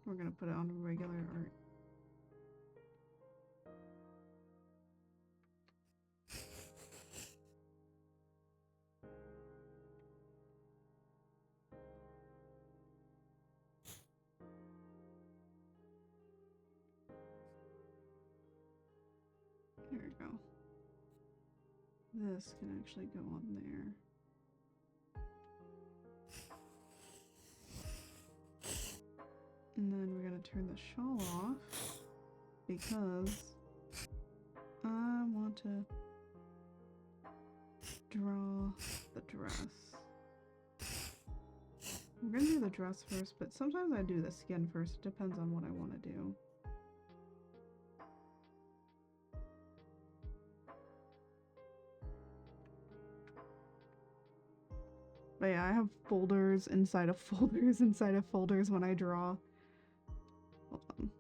We're gonna put it on regular art. There we go. This can actually go on there. And then we're gonna turn the shawl off because I want to draw the dress. I'm gonna do the dress first, but sometimes I do the skin first. It depends on what I want to do. But yeah, I have folders inside of folders inside of folders when I draw. Hold on.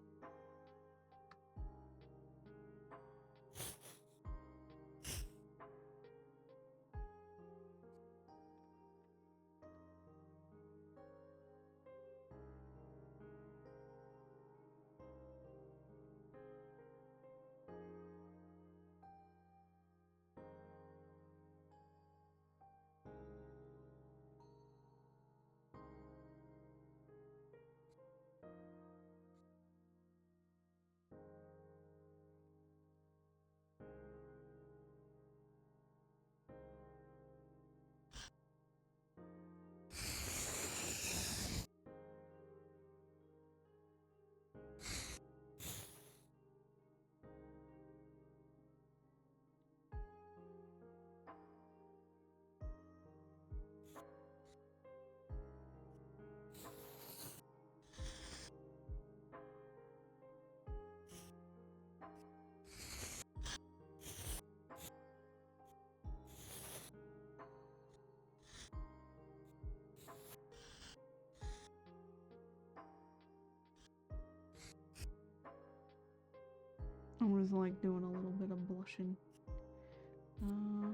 I was like doing a little bit of blushing. Yeah,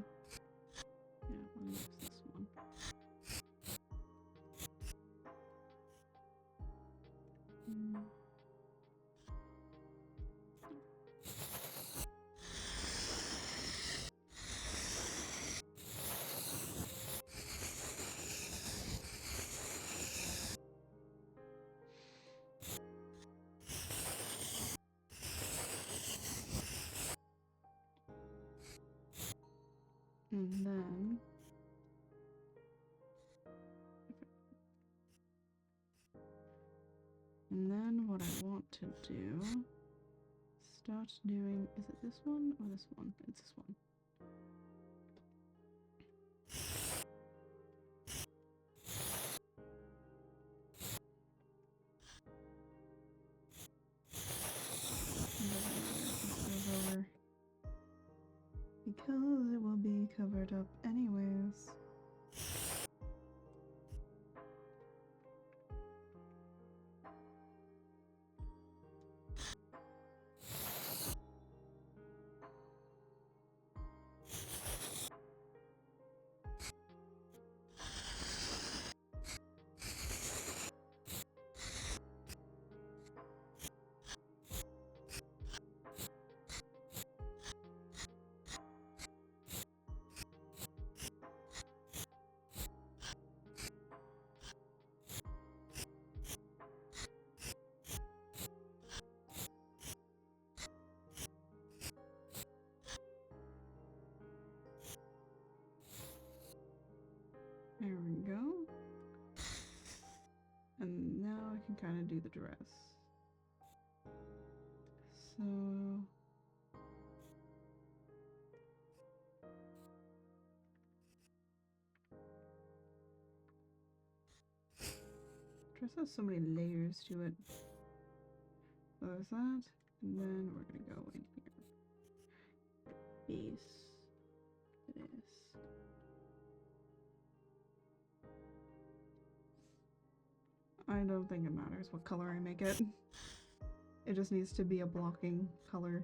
let me use this one. And then what I want to do, start doing, is it this one or this one? It's this one. Over because it will be covered up anyways. can kind of do the dress. So dress has so many layers to it. So there's that, and then we're gonna go in here. Base. This. I don't think it matters what color I make it. It just needs to be a blocking color.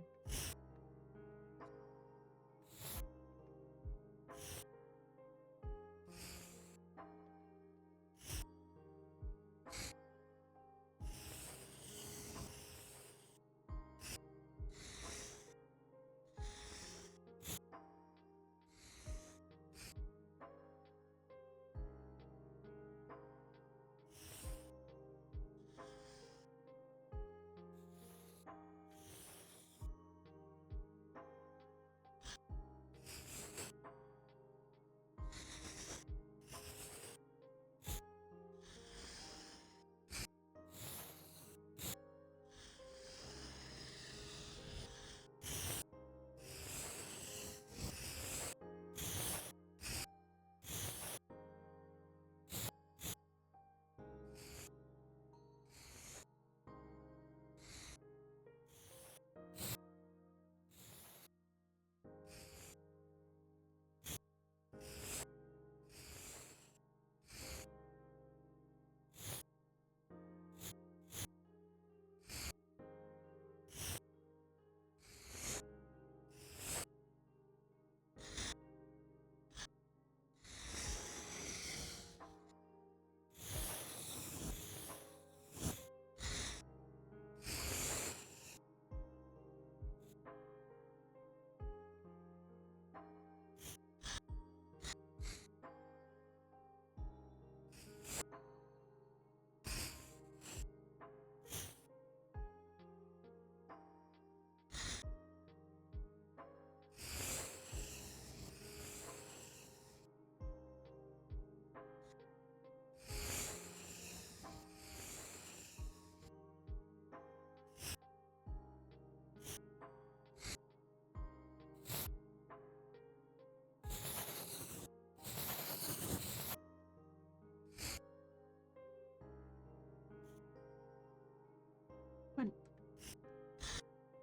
When?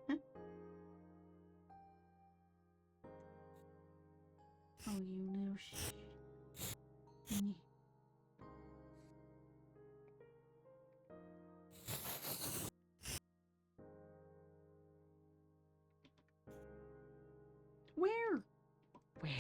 Huh? Oh, you little Where? Where?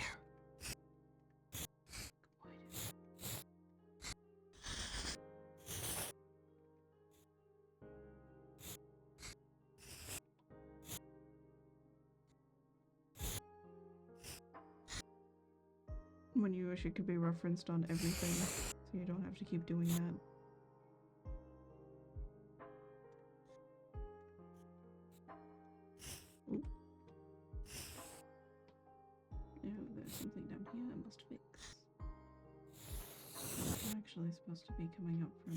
When you wish it could be referenced on everything, so you don't have to keep doing that. Ooh. Oh, there's something down here I must fix. It's actually supposed to be coming up from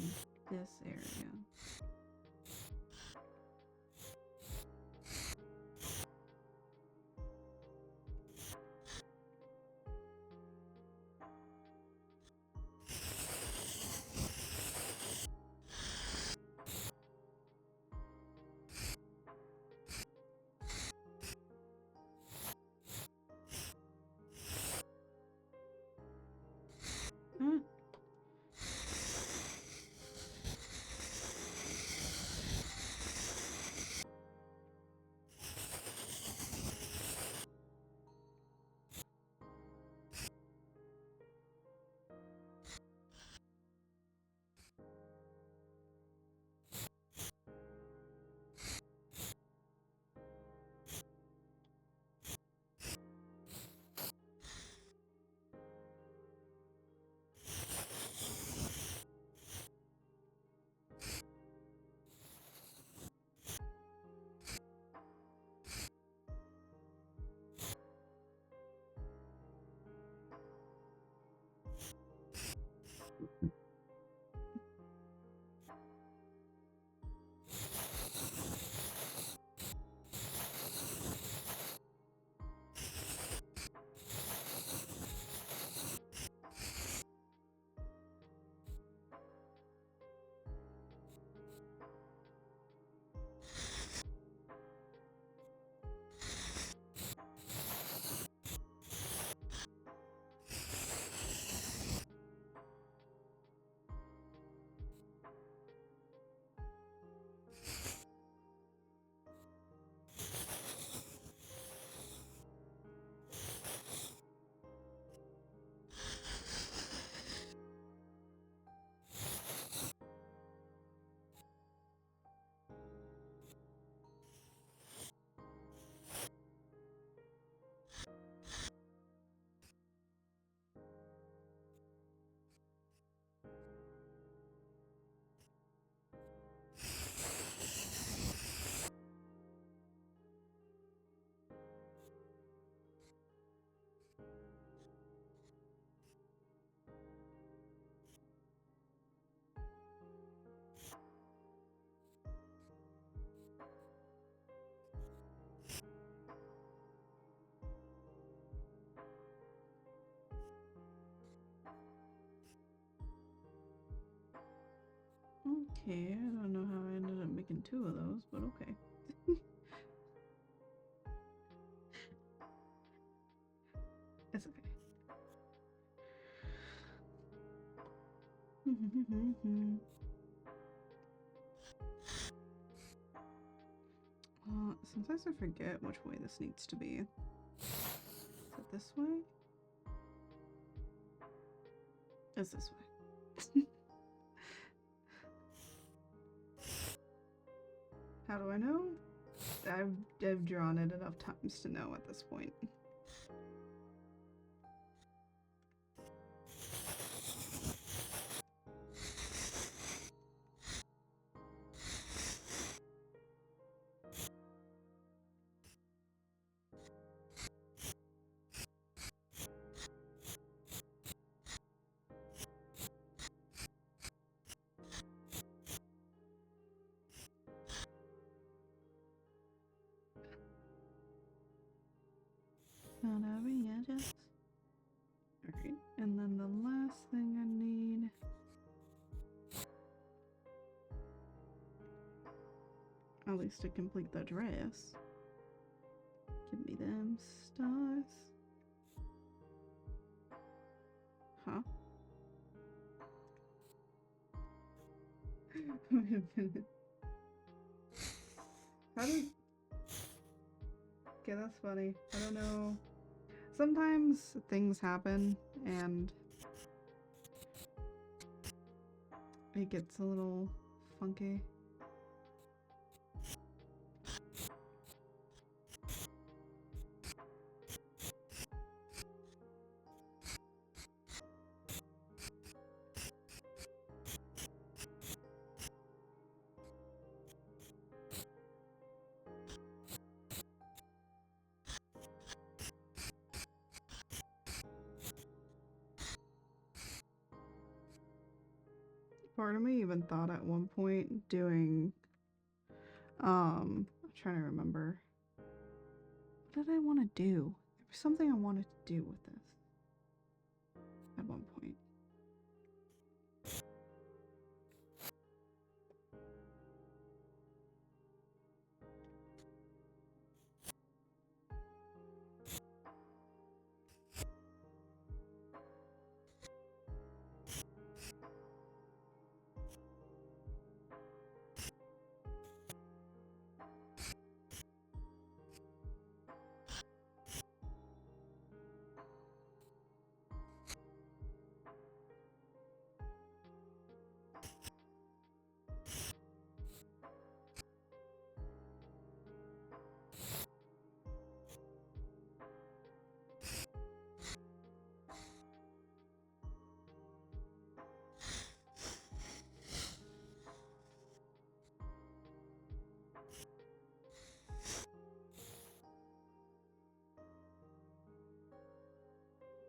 this area. Okay, I don't know how I ended up making 2 of those, but okay. It's okay. Sometimes I forget which way this needs to be. Is it this way? It's this way. How do I know? I've drawn it enough times to know at this point. Alright, and then the last thing I need. At least to complete the dress. Give me them stars. Huh? Wait a minute. How did... Okay, that's funny. I don't know. Sometimes things happen and it gets a little funky. Part of me even thought at one point doing, I'm trying to remember. What did I want to do? There was something I wanted to do with this at one point.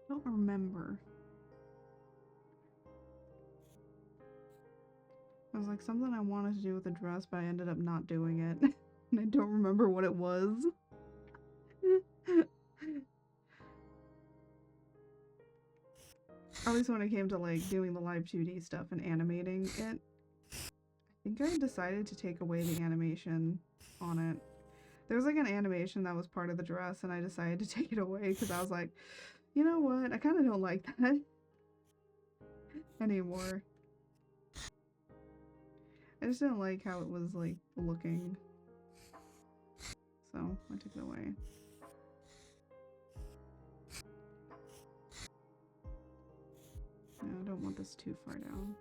I don't remember. It was like something I wanted to do with the dress, but I ended up not doing it. And I don't remember what it was. At least when it came to like doing the live 2D stuff and animating it, I think I decided to take away the animation on it. There was like an animation that was part of the dress and I decided to take it away because I was like, you know what, I kind of don't like that anymore. I just didn't like how it was like looking. So I took it away. No, I don't want this too far down.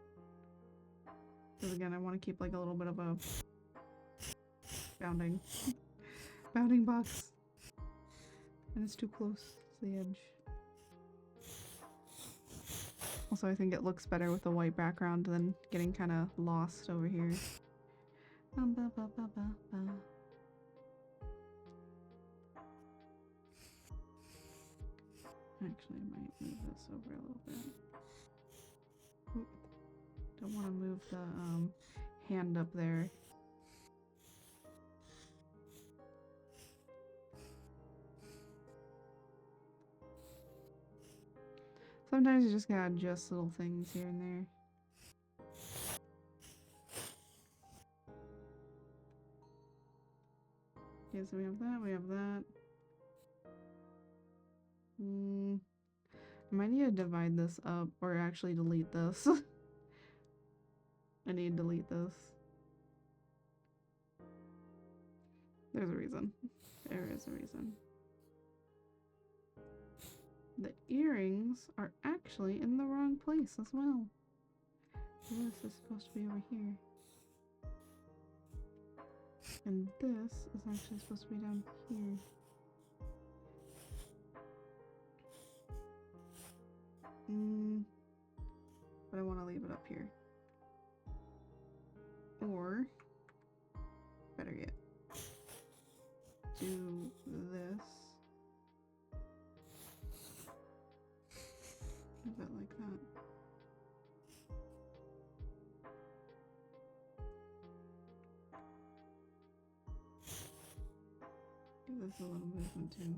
Because again, I want to keep like a little bit of a bounding box. And it's too close to the edge. Also, I think it looks better with the white background than getting kind of lost over here. Actually, I might move this over a little bit. Oop. Don't want to move the hand up there. Sometimes you just gotta adjust little things here and there. Okay, so we have that, we have that. I might need to divide this up, or actually delete this. I need to delete this. There's a reason. There is a reason. The earrings are actually in the wrong place as well. This is supposed to be over here. And this is actually supposed to be down here. But I want to leave it up here. Or, better yet, do this. A bit like that. Give this a little movement too.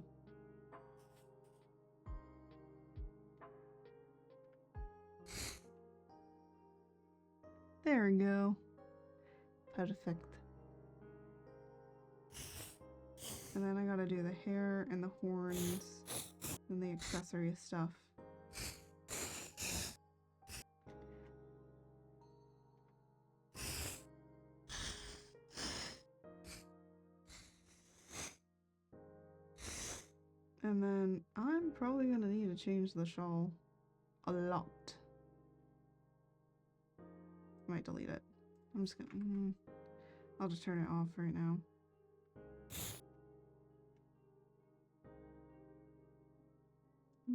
There we go. Perfect. And then I gotta do the hair and the horns and the accessory stuff. And then I'm probably gonna need to change the shawl a lot. I might delete it. I'm just gonna, I'll just turn it off right now. So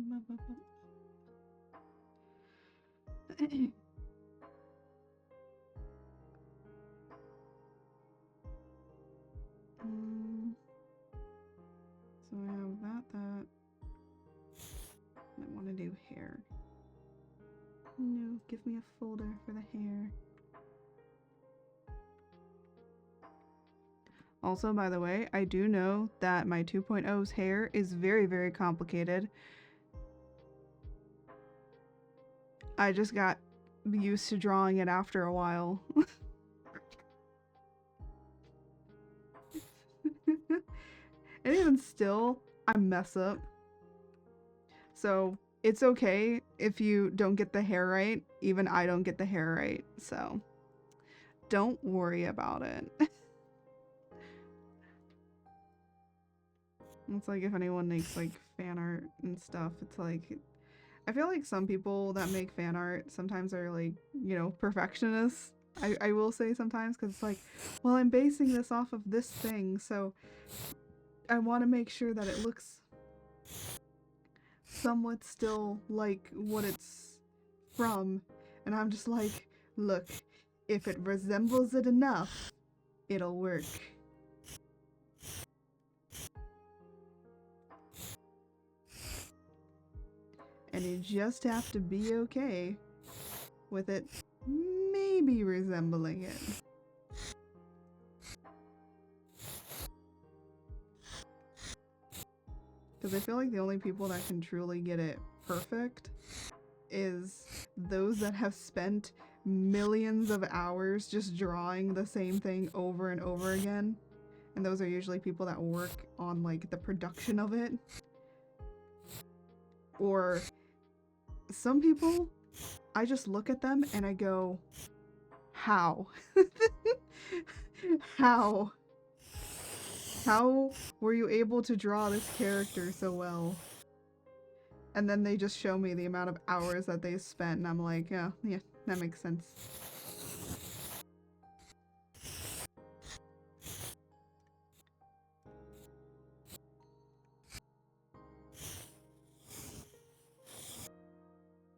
I have that. I want to do hair. No, give me a folder for the hair. Also, by the way, I do know that my 2.0's hair is very, very complicated. I just got used to drawing it after a while. And even still, I mess up. So it's okay if you don't get the hair right. Even I don't get the hair right. So don't worry about it. It's like if anyone makes like fan art and stuff, it's like, I feel like some people that make fan art sometimes are like, you know, perfectionists. I will say sometimes, because it's like, well, I'm basing this off of this thing, so I want to make sure that it looks somewhat still like what it's from. And I'm just like, look, if it resembles it enough, it'll work. And you just have to be okay with it maybe resembling it. Because I feel like the only people that can truly get it perfect is those that have spent millions of hours just drawing the same thing over and over again. And those are usually people that work on like the production of it. Or some people, I just look at them and I go, how? How? How were you able to draw this character so well? And then they just show me the amount of hours that they spent, and I'm like, yeah, that makes sense.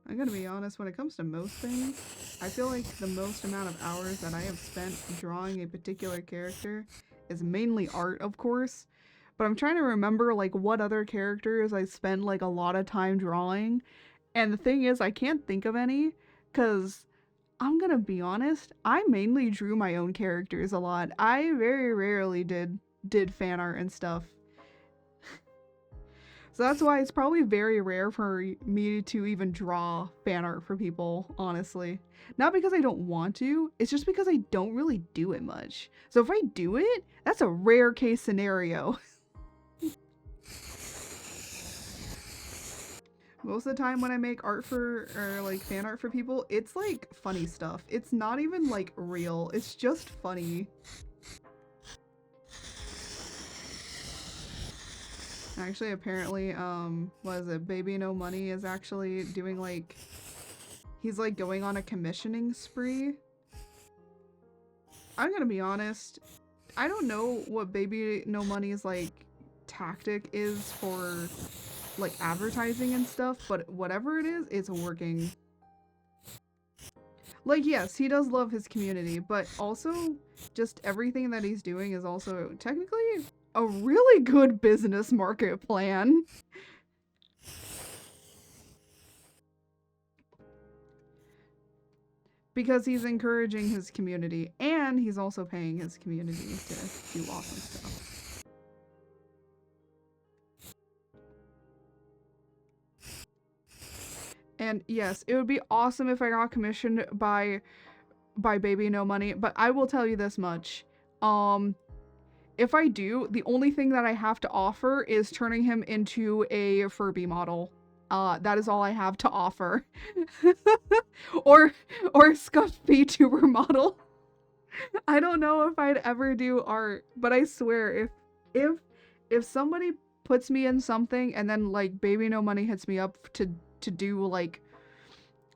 I gotta be honest, when it comes to most things, I feel like the most amount of hours that I have spent drawing a particular character is mainly art, of course. But I'm trying to remember like what other characters I spent like a lot of time drawing. And the thing is, I can't think of any, because I'm gonna be honest, I mainly drew my own characters a lot. I very rarely did fan art and stuff. So that's why it's probably very rare for me to even draw fan art for people, honestly. Not because I don't want to, it's just because I don't really do it much. So if I do it, that's a rare case scenario. Most of the time when I make art for, or like fan art for people, it's like funny stuff. It's not even like real, it's just funny. Actually, apparently, what is it? Baby No Money is actually doing like, he's like going on a commissioning spree. I'm gonna be honest, I don't know what Baby No Money's like tactic is for like advertising and stuff, but whatever it is, it's working. Like, yes, he does love his community, but also just everything that he's doing is also technically a really good business market plan. Because he's encouraging his community, and he's also paying his community to do awesome stuff. And yes, it would be awesome if I got commissioned by Baby No Money, but I will tell you this much. If I do, the only thing that I have to offer is turning him into a Furby model. That is all I have to offer. or a scuffed VTuber model. I don't know if I'd ever do art, but I swear if somebody puts me in something and then like Baby No Money hits me up to do like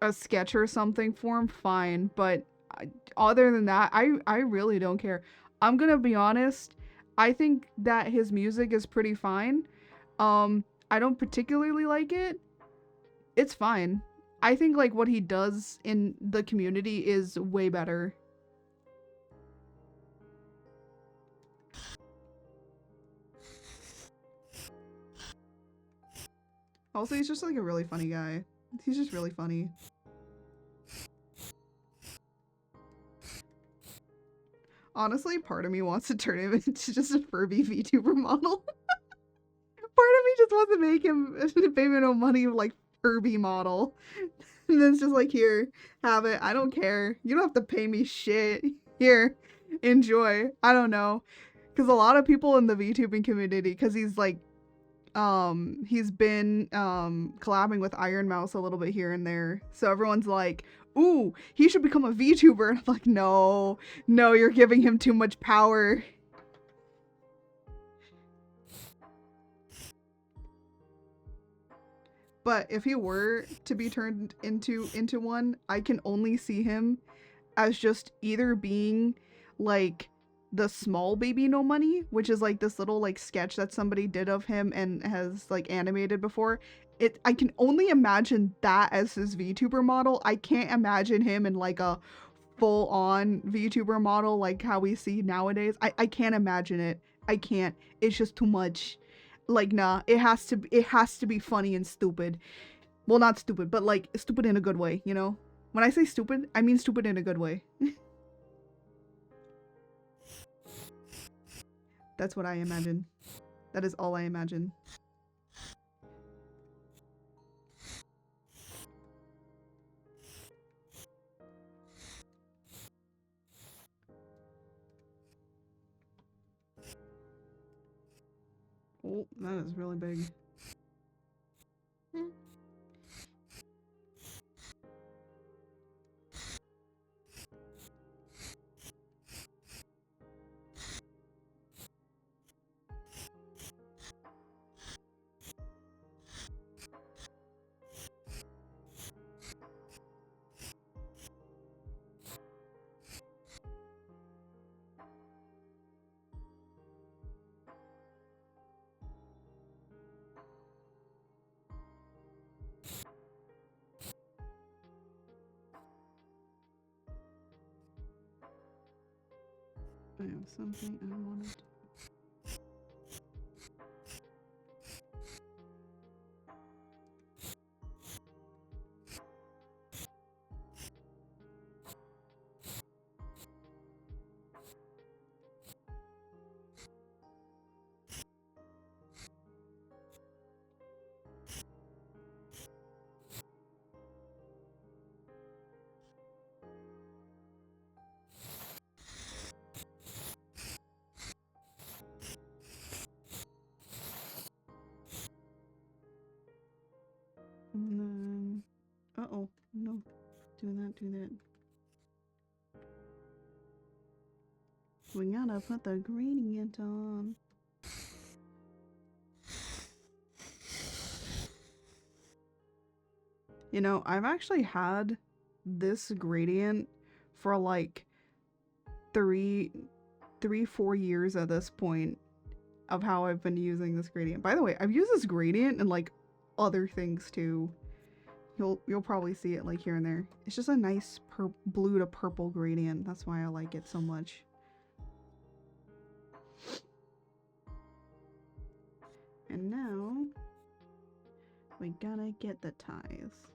a sketch or something for him, fine, but other than that, I really don't care. I'm gonna be honest, I think that his music is pretty fine. I don't particularly like it. It's fine. I think like what he does in the community is way better. Also, he's just like a really funny guy. He's just really funny. Honestly, part of me wants to turn him into just a Furby VTuber model. Part of me just wants to make him Baby No Money like Furby model. And then it's just like, here, have it. I don't care. You don't have to pay me shit. Here, enjoy. I don't know. Because a lot of people in the VTubing community, because he's like, he's been collabing with Iron Mouse a little bit here and there. So everyone's like, ooh, he should become a VTuber. And I'm like, no, you're giving him too much power. But if he were to be turned into one, I can only see him as just either being like the small Baby No Money, which is like this little like sketch that somebody did of him and has like animated before. I can only imagine that as his VTuber model. I can't imagine him in like a full-on VTuber model like how we see nowadays. I can't imagine it. I can't. It's just too much. Like, nah, it has to be funny and stupid. Well, not stupid, but like stupid in a good way, you know? When I say stupid, I mean stupid in a good way. That's what I imagine. That is all I imagine. Oh, that is really big. I have something I wanted to... And then, uh-oh, no, do that. We gotta put the gradient on. You know, I've actually had this gradient for like 4 years at this point of how I've been using this gradient. By the way, I've used this gradient in like other things too. You'll probably see it like here and there. It's just a nice blue to purple gradient. That's why I like it so much. And now we gotta get the ties.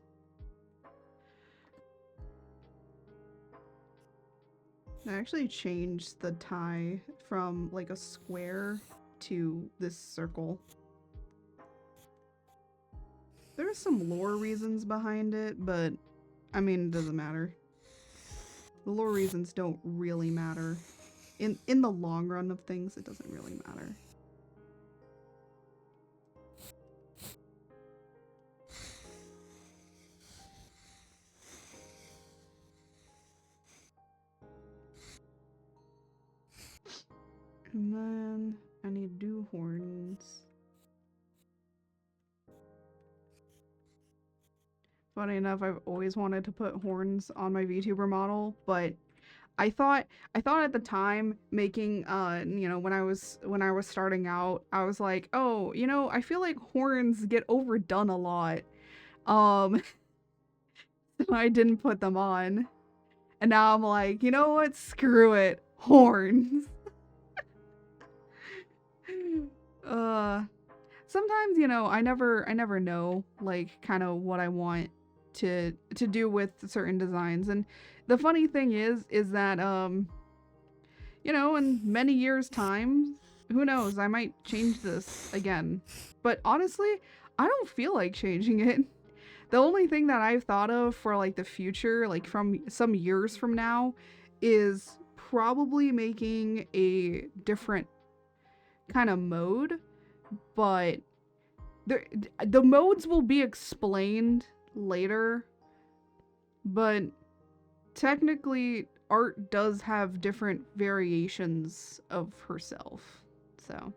I actually changed the tie from like a square to this circle. There's some lore reasons behind it, but I mean, it doesn't matter. The lore reasons don't really matter. In the long run of things, it doesn't really matter. And then I need to do horns. Funny enough, I've always wanted to put horns on my VTuber model, but I thought at the time making you know, when I was starting out, I was like, "Oh, you know, I feel like horns get overdone a lot." So I didn't put them on. And now I'm like, "You know what? Screw it. Horns." Sometimes, you know, I never know like kind of what I want to do with certain designs. And the funny thing is that you know, in many years time, who knows, I might change this again. But honestly, I don't feel like changing it. The only thing that I've thought of for like the future, like from some years from now, is probably making a different kind of mode, but the modes will be explained later, but technically Art does have different variations of herself, so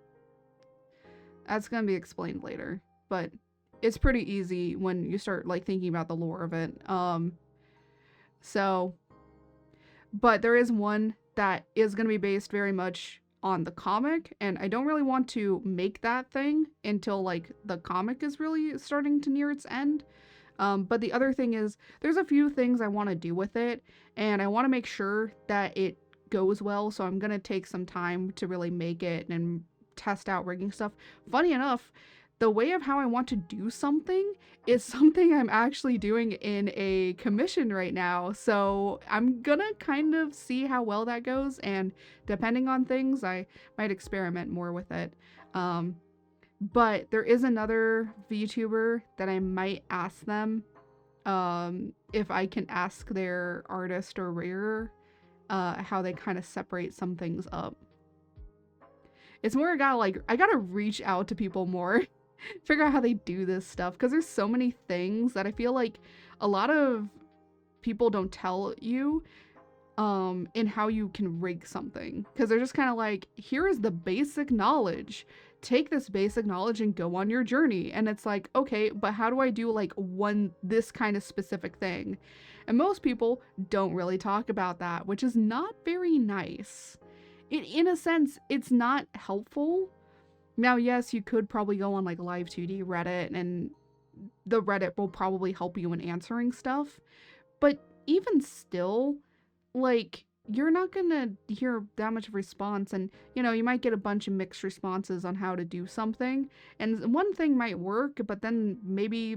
that's gonna be explained later, but it's pretty easy when you start like thinking about the lore of it. So but there is one that is gonna be based very much on the comic, and I don't really want to make that thing until like the comic is really starting to near its end. But the other thing is there's a few things I want to do with it, and I want to make sure that it goes well, so I'm gonna take some time to really make it and test out rigging stuff. Funny enough, the way of how I want to do something is something I'm actually doing in a commission right now. So I'm gonna kind of see how well that goes, and depending on things, I might experiment more with it. But there is another VTuber that I might ask them if I can ask their artist or rigger how they kind of separate some things up. It's more I gotta reach out to people more. Figure out how they do this stuff, because there's so many things that I feel like a lot of people don't tell you in how you can rig something, because they're just kind of like, here is the basic knowledge, take this basic knowledge and go on your journey. And it's like, okay, but how do I do like this kind of specific thing? And most people don't really talk about that, which is not very nice. In a sense, it's not helpful. Now, yes, you could probably go on like Live2D Reddit, and the Reddit will probably help you in answering stuff. But even still, like, you're not gonna hear that much of response, and, you know, you might get a bunch of mixed responses on how to do something. And one thing might work, but then maybe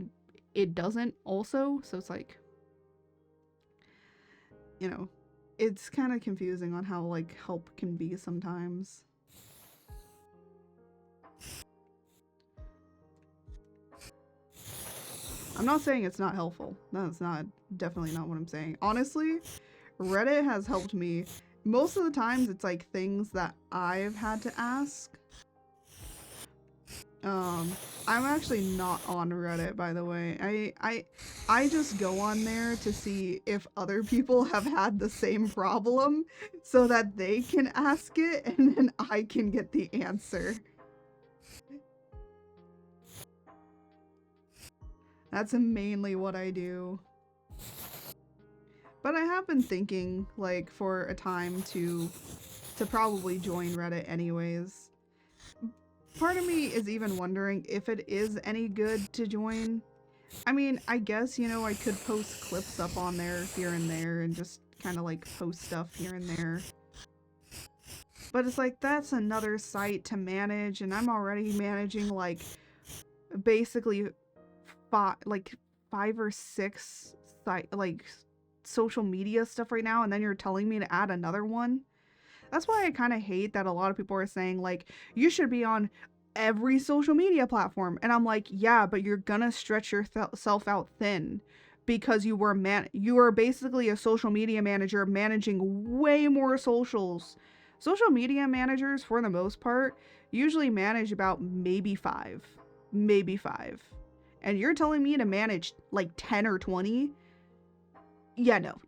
it doesn't also. So it's like, you know, it's kind of confusing on how, like, help can be sometimes. I'm not saying it's not helpful. That's definitely not what I'm saying. Honestly, Reddit has helped me. Most of the times it's like things that I've had to ask. I'm actually not on Reddit, by the way. I just go on there to see if other people have had the same problem so that they can ask it and then I can get the answer. That's mainly what I do. But I have been thinking, like, for a time to probably join Reddit anyways. Part of me is even wondering if it is any good to join. I mean, I guess, you know, I could post clips up on there here and there and just kind of like post stuff here and there. But it's like, that's another site to manage, and I'm already managing like basically five or six like social media stuff right now, and then you're telling me to add another one. That's why I kind of hate that a lot of people are saying like you should be on every social media platform, and I'm like, yeah, but you're gonna stretch yourself out thin because you are basically a social media manager managing way more socials. Social media managers, for the most part, usually manage about maybe five, and you're telling me to manage like 10 or 20? Yeah, no.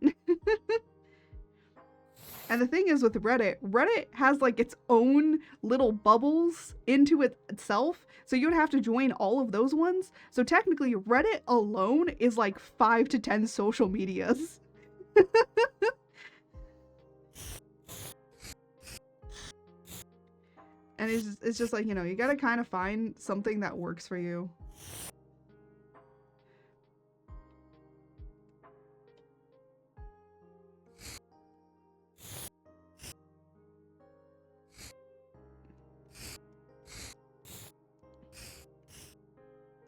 And the thing is with Reddit has like its own little bubbles into itself. So you would have to join all of those ones. So technically Reddit alone is like 5 to 10 social medias. And it's just like, you know, you gotta kind of find something that works for you.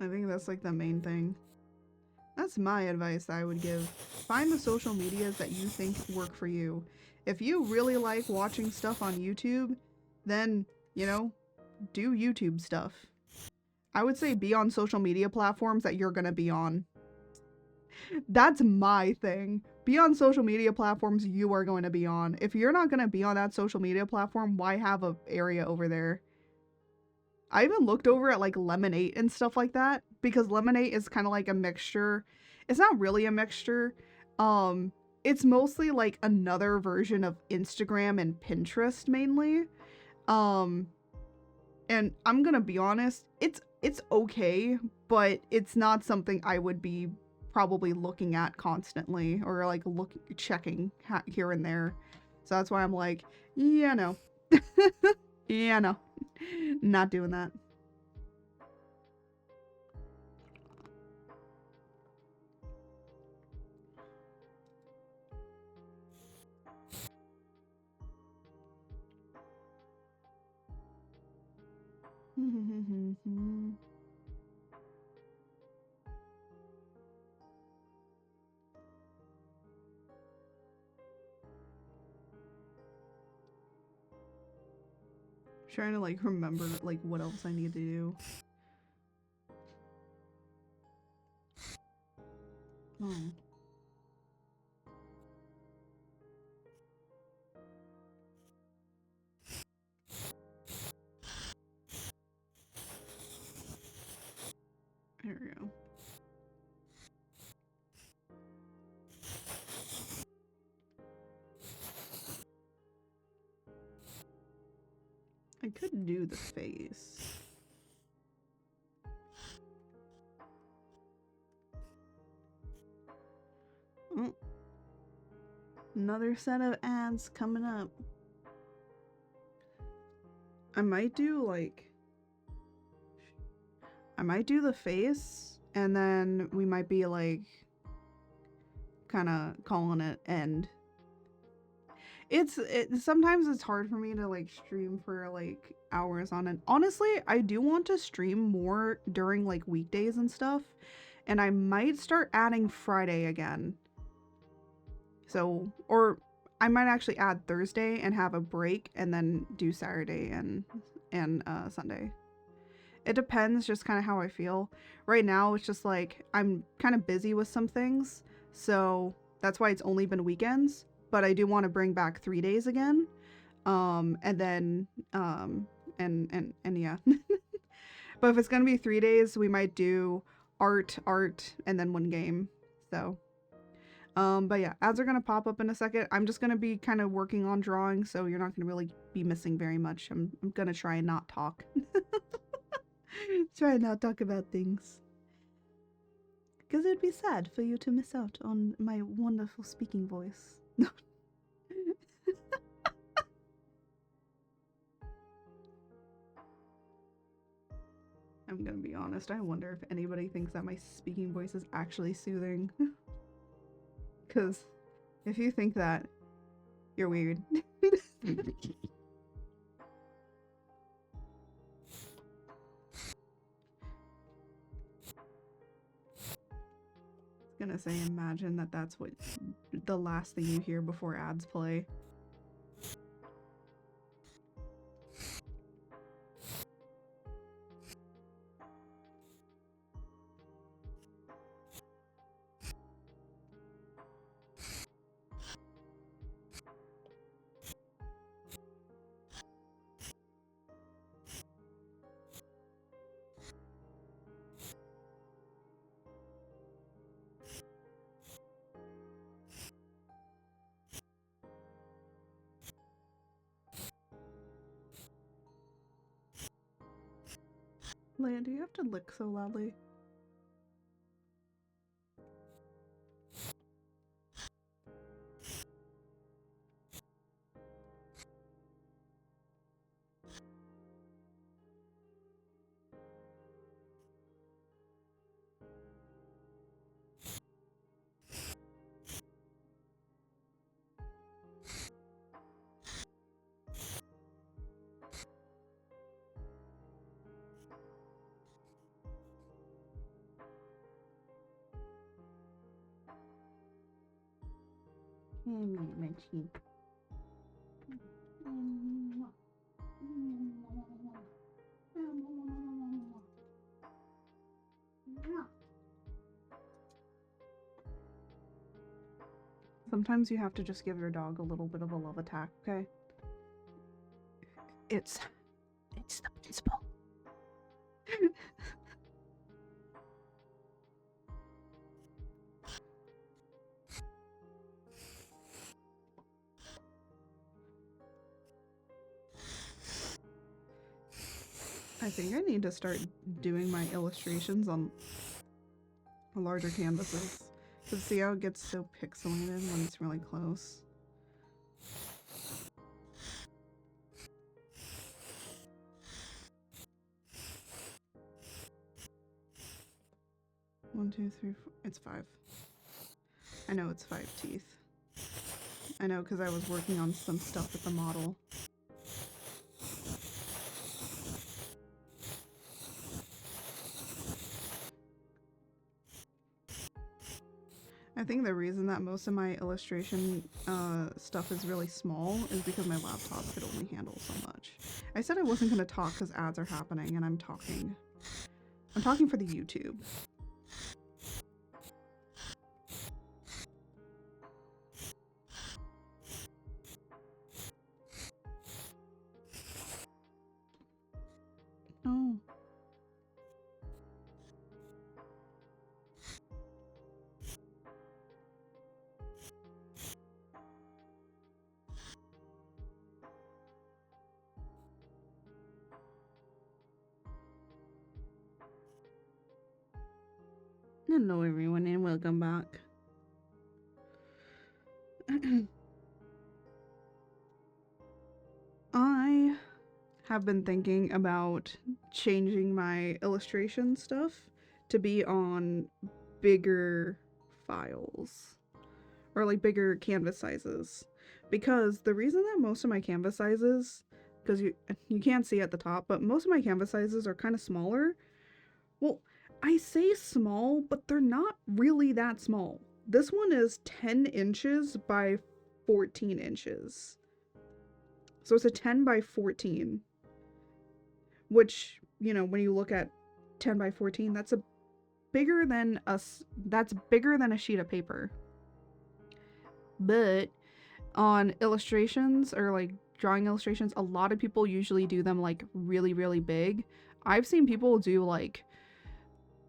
I think that's like the main thing. That's my advice I would give. Find the social medias that you think work for you. If you really like watching stuff on YouTube, then, you know, do YouTube stuff. I would say be on social media platforms that you're gonna be on. That's my thing. Be on social media platforms you are going to be on. If you're not gonna be on that social media platform, why have a area over there? I even looked over at like Lemonade and stuff like that because Lemonade is kind of like a mixture. It's not really a mixture. It's mostly like another version of Instagram and Pinterest mainly. And I'm gonna be honest, it's okay, but it's not something I would be probably looking at constantly or like checking here and there. So that's why I'm like, yeah, no. Yeah, no. Not doing that. Trying to like remember like what else I need to do. Oh. There we go. I could do the face. Oh. Another set of ads coming up. I might do the face, and then we might be like kind of calling it end. Sometimes it's hard for me to like stream for like hours on end. Honestly, I do want to stream more during like weekdays and stuff, and I might start adding Friday again. So, or I might actually add Thursday and have a break and then do Saturday and Sunday. It depends just kind of how I feel. Right now it's just like I'm kind of busy with some things, so that's why it's only been weekends, but I do want to bring back 3 days again. And then and yeah. But if it's gonna be 3 days, we might do art, and then 1 game. So, but yeah, ads are gonna pop up in a second. I'm just gonna be kind of working on drawing, so you're not gonna really be missing very much. I'm gonna try and not talk. Try and not talk about things. Because it'd be sad for you to miss out on my wonderful speaking voice. I'm gonna be honest, I wonder if anybody thinks that my speaking voice is actually soothing. Because if you think that, you're weird. Gonna say, imagine that that's what the last thing you hear before ads play. Leia, do you have to lick so loudly? My cheek. Sometimes you have to just give your dog a little bit of a love attack, okay? It's the principle. I think I need to start doing my illustrations on larger canvases. Cause see how it gets so pixelated when it's really close. One, two, three, four. It's 5. I know it's 5 teeth. I know because I was working on some stuff with the model. I think the reason that most of my illustration stuff is really small is because my laptop could only handle so much. I said I wasn't going to talk because ads are happening, and I'm talking. I'm talking for the YouTube. Oh. Hello everyone and welcome back. I have been thinking about changing my illustration stuff to be on bigger files or like bigger canvas sizes, because the reason that most of my canvas sizes, because you can't see at the top, but most of my canvas sizes are kind of smaller. Well, I say small, but they're not really that small. This one is 10 inches by 14 inches. So it's a 10 by 14. Which, you know, when you look at 10 by 14, that's bigger than a sheet of paper. But on illustrations or like drawing illustrations, a lot of people usually do them like really, really big. I've seen people do like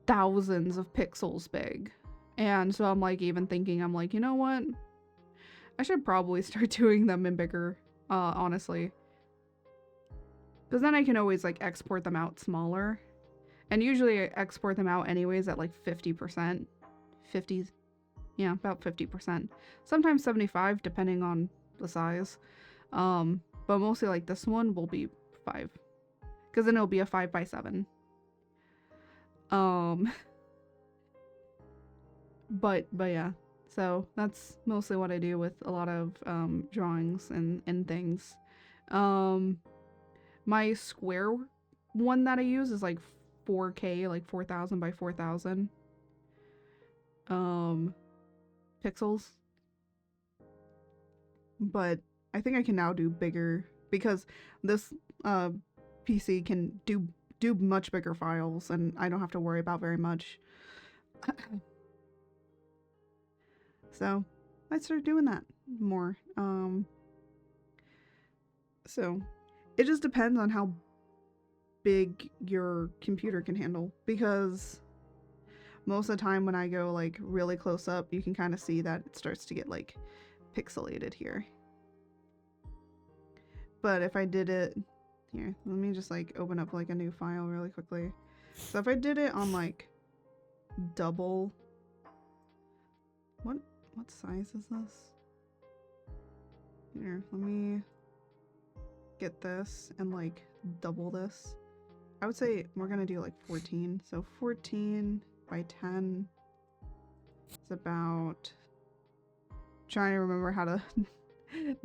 thousands of pixels big. And so I'm like even thinking, I'm like, you know what? I should probably start doing them in bigger, honestly. Because then I can always like export them out smaller. And usually I export them out anyways at like 50%. 50, yeah, about 50%. Sometimes 75 depending on the size. But mostly like this one will be 5. Because then it'll be a 5x7. But yeah. So that's mostly what I do with a lot of drawings and things. My square one that I use is like 4K, like 4000 by 4000 pixels. But I think I can now do bigger because this PC can do much bigger files and I don't have to worry about very much. So I started doing that more. So it just depends on how big your computer can handle, because most of the time when I go like really close up, you can kind of see that it starts to get like pixelated here. But if I did it here, let me just like open up like a new file really quickly. So if I did it on like double, what size is this? Here, let me get this and like double this. I would say we're gonna do like 14. So 14 by 10 is about, trying to remember how to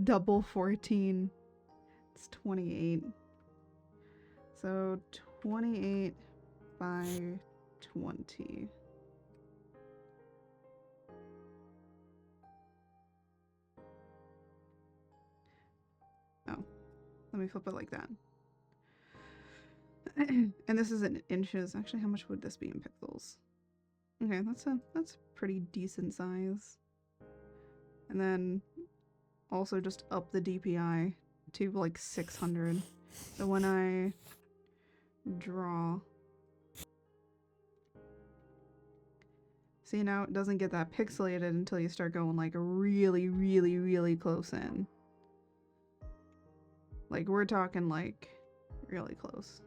double 14. It's 28. So 28 by 20. Oh, let me flip it like that. And this is in inches. Actually, how much would this be in pixels? Okay, that's pretty decent size. And then also just up the DPI to like 600. So when I draw, see, now it doesn't get that pixelated until you start going like really, really, really close in. Like we're talking like really close.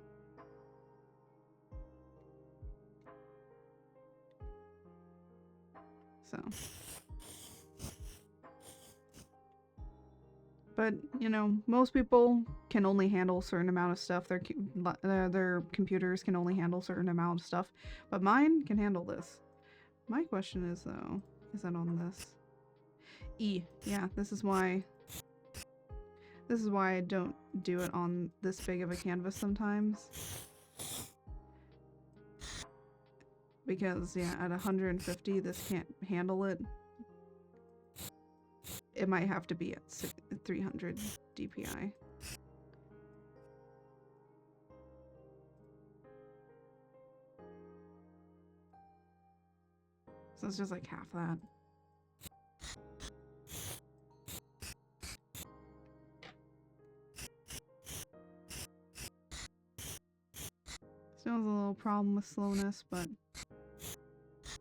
So, but you know, most people can only handle a certain amount of stuff. Their computers can only handle a certain amount of stuff, but mine can handle this. My question is though, is that on this? Yeah, this is why I don't do it on this big of a canvas sometimes. Because yeah, at 150 this can't handle it. It might have to be at 300 DPI. So it's just like half that. Still has a little problem with slowness, but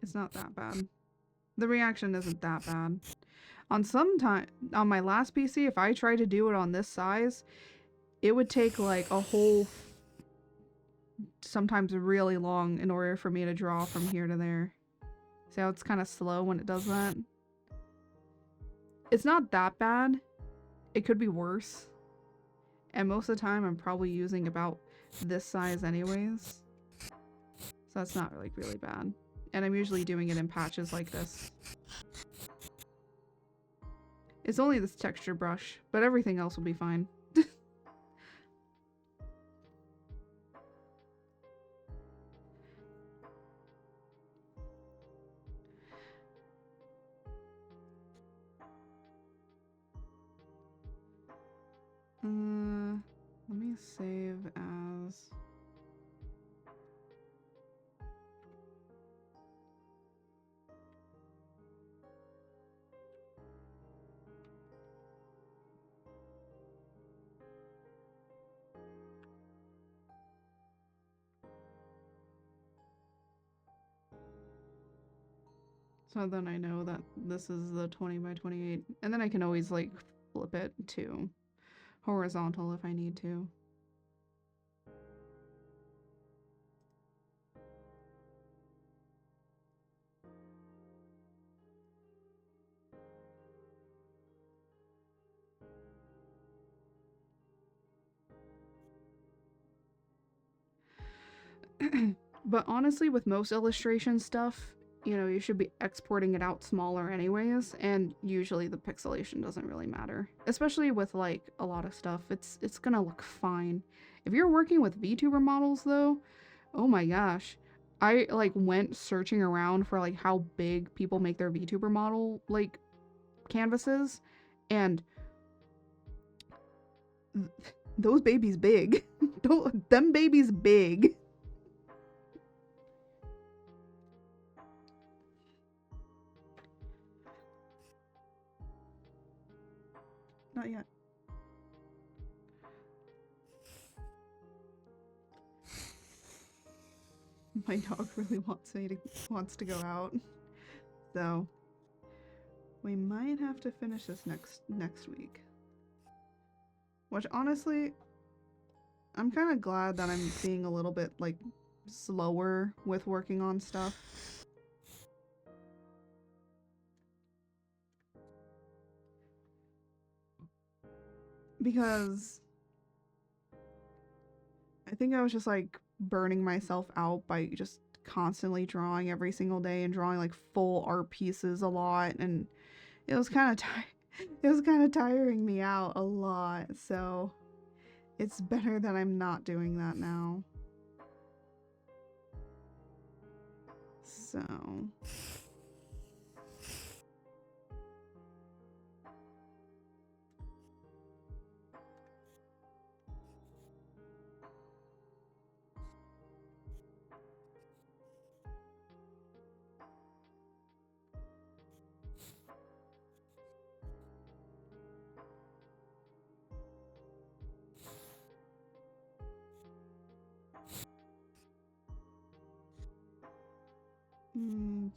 it's not that bad. The reaction isn't that bad. On my last PC, if I tried to do it on this size, it would take like a whole, sometimes really long, in order for me to draw from here to there. See how it's kind of slow when it does that? It's not that bad. It could be worse. And most of the time I'm probably using about this size anyways. So that's not like really bad. And I'm usually doing it in patches like this. It's only this texture brush, but everything else will be fine. Let me save as... So then I know that this is the 20 by 28. And then I can always like flip it to horizontal if I need to. But honestly, with most illustration stuff, you know, you should be exporting it out smaller anyways, and usually the pixelation doesn't really matter. Especially with like a lot of stuff, it's gonna look fine. If you're working with VTuber models though, oh my gosh. I like went searching around for like how big people make their VTuber model like canvases, and those babies big. Them babies big. Not yet. My dog really wants to go out. So we might have to finish this next week. Which honestly, I'm kind of glad that I'm being a little bit like slower with working on stuff. Because I think I was just like burning myself out by just constantly drawing every single day and drawing like full art pieces a lot, and it was kind of tiring me out a lot. So it's better that I'm not doing that now. So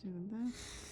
do this.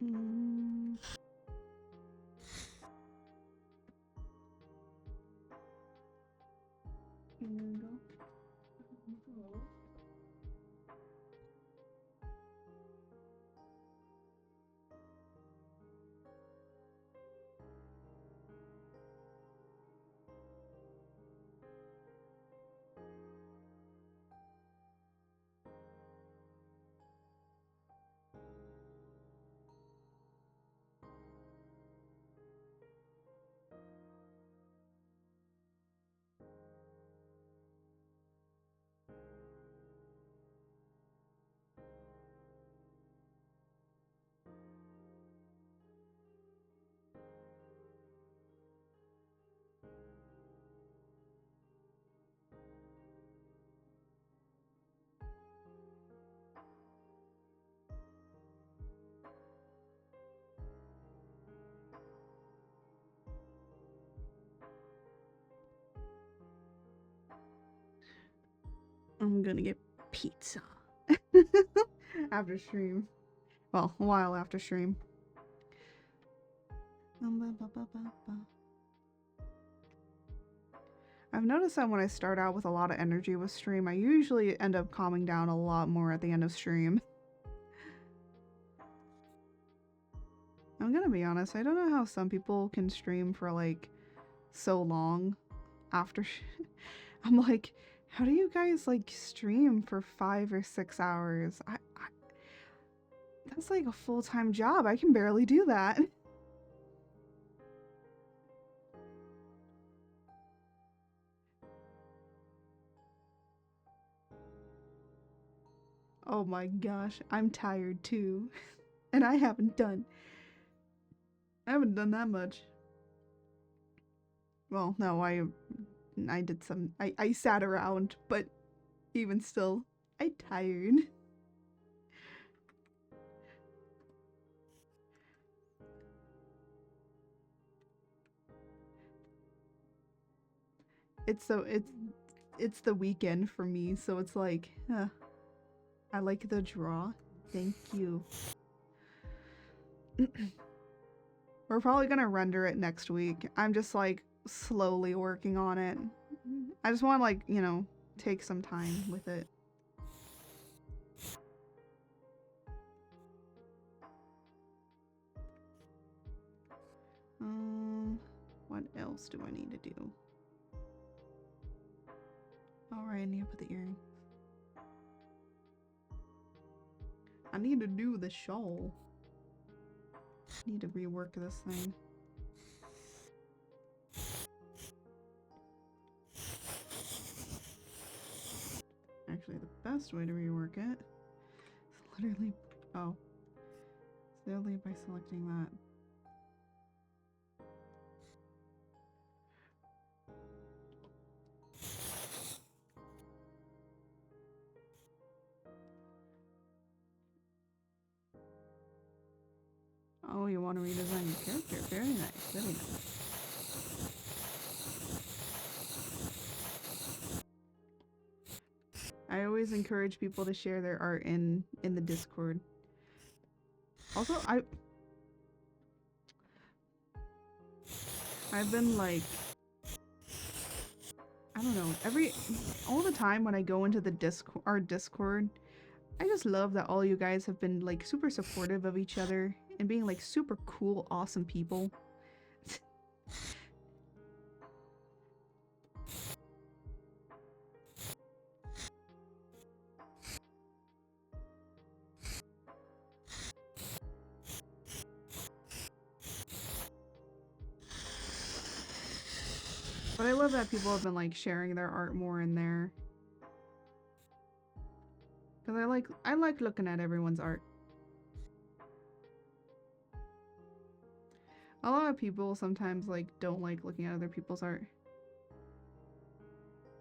Mm. I'm gonna get pizza. after stream. Well, a while after stream. I've noticed that when I start out with a lot of energy with stream, I usually end up calming down a lot more at the end of stream. I'm gonna be honest, I don't know how some people can stream for like so long after. I'm like, how do you guys like stream for 5 or 6 hours? That's like a full-time job. I can barely do that. Oh my gosh, I'm tired too. And I haven't done that much. Well, no, I did some, I sat around, but even still, I tired. It's the weekend for me, so it's like, I like the draw. Thank you. We're probably gonna render it next week. I'm just like slowly working on it. I just want to like, you know, take some time with it. What else do I need to do? Alright, I need to put the earring. I need to do the shawl. Need to rework this thing. Actually, the best way to rework it is literally, oh, it's literally by selecting that. Oh, you want to redesign your character? Very nice, very nice. I always encourage people to share their art in the Discord. Also, I've been like, I don't know, all the time when I go into the our Discord, I just love that all you guys have been like super supportive of each other and being like super cool, awesome people. But I love that people have been like sharing their art more in there. Cause I like looking at everyone's art. A lot of people sometimes like don't like looking at other people's art.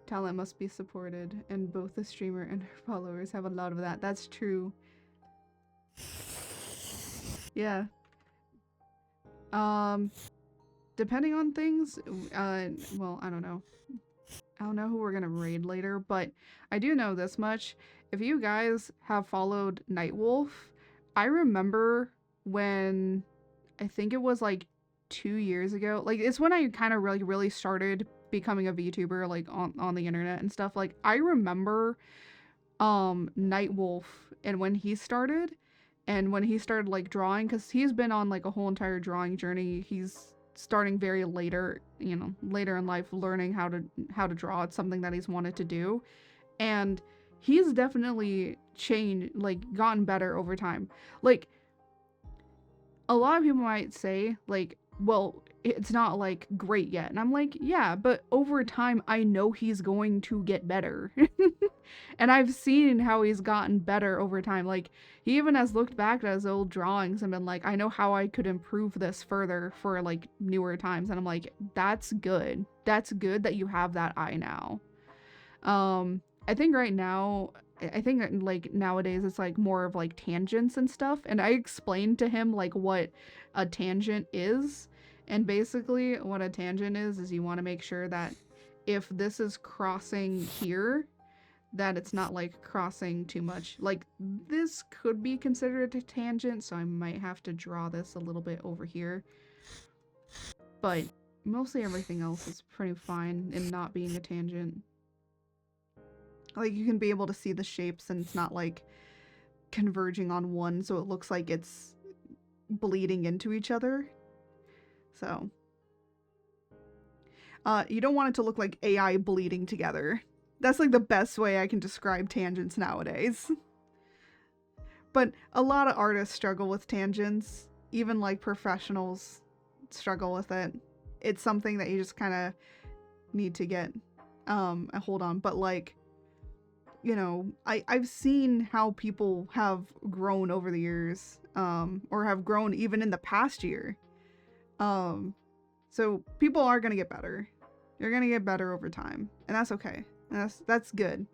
Talent must be supported, and both the streamer and her followers have a lot of that. That's true. Yeah. Depending on things, well, I don't know. I don't know who we're gonna raid later, but I do know this much. If you guys have followed Nightwolf, I remember when, I think it was like 2 years ago, like it's when I kind of really started becoming a VTuber, like on the internet and stuff. Like I remember Nightwolf and when he started like drawing, because he's been on like a whole entire drawing journey. He's starting very later, you know, later in life, learning how to draw. It's something that he's wanted to do, and he's definitely changed, like gotten better over time. Like a lot of people might say like, well, it's not like great yet, and I'm like, yeah, but over time I know he's going to get better. And I've seen how he's gotten better over time. Like he even has looked back at his old drawings and been like, I know how I could improve this further for like newer times. And I'm like, that's good. That's good that you have that eye now. I think right now, I think like nowadays it's like more of like tangents and stuff. And I explained to him like what a tangent is. And basically what a tangent is you want to make sure that if this is crossing here, that it's not like crossing too much. Like this could be considered a tangent, so I might have to draw this a little bit over here. But mostly everything else is pretty fine in not being a tangent. Like you can be able to see the shapes and it's not like converging on one, so it looks like it's bleeding into each other. So you don't want it to look like AI bleeding together. That's like the best way I can describe tangents nowadays. But a lot of artists struggle with tangents. Even like professionals struggle with it. It's something that you just kind of need to get a hold on. But like, you know, I've seen how people have grown over the years, or have grown even in the past year. So people are gonna get better. You're gonna get better over time, and that's okay. And that's good.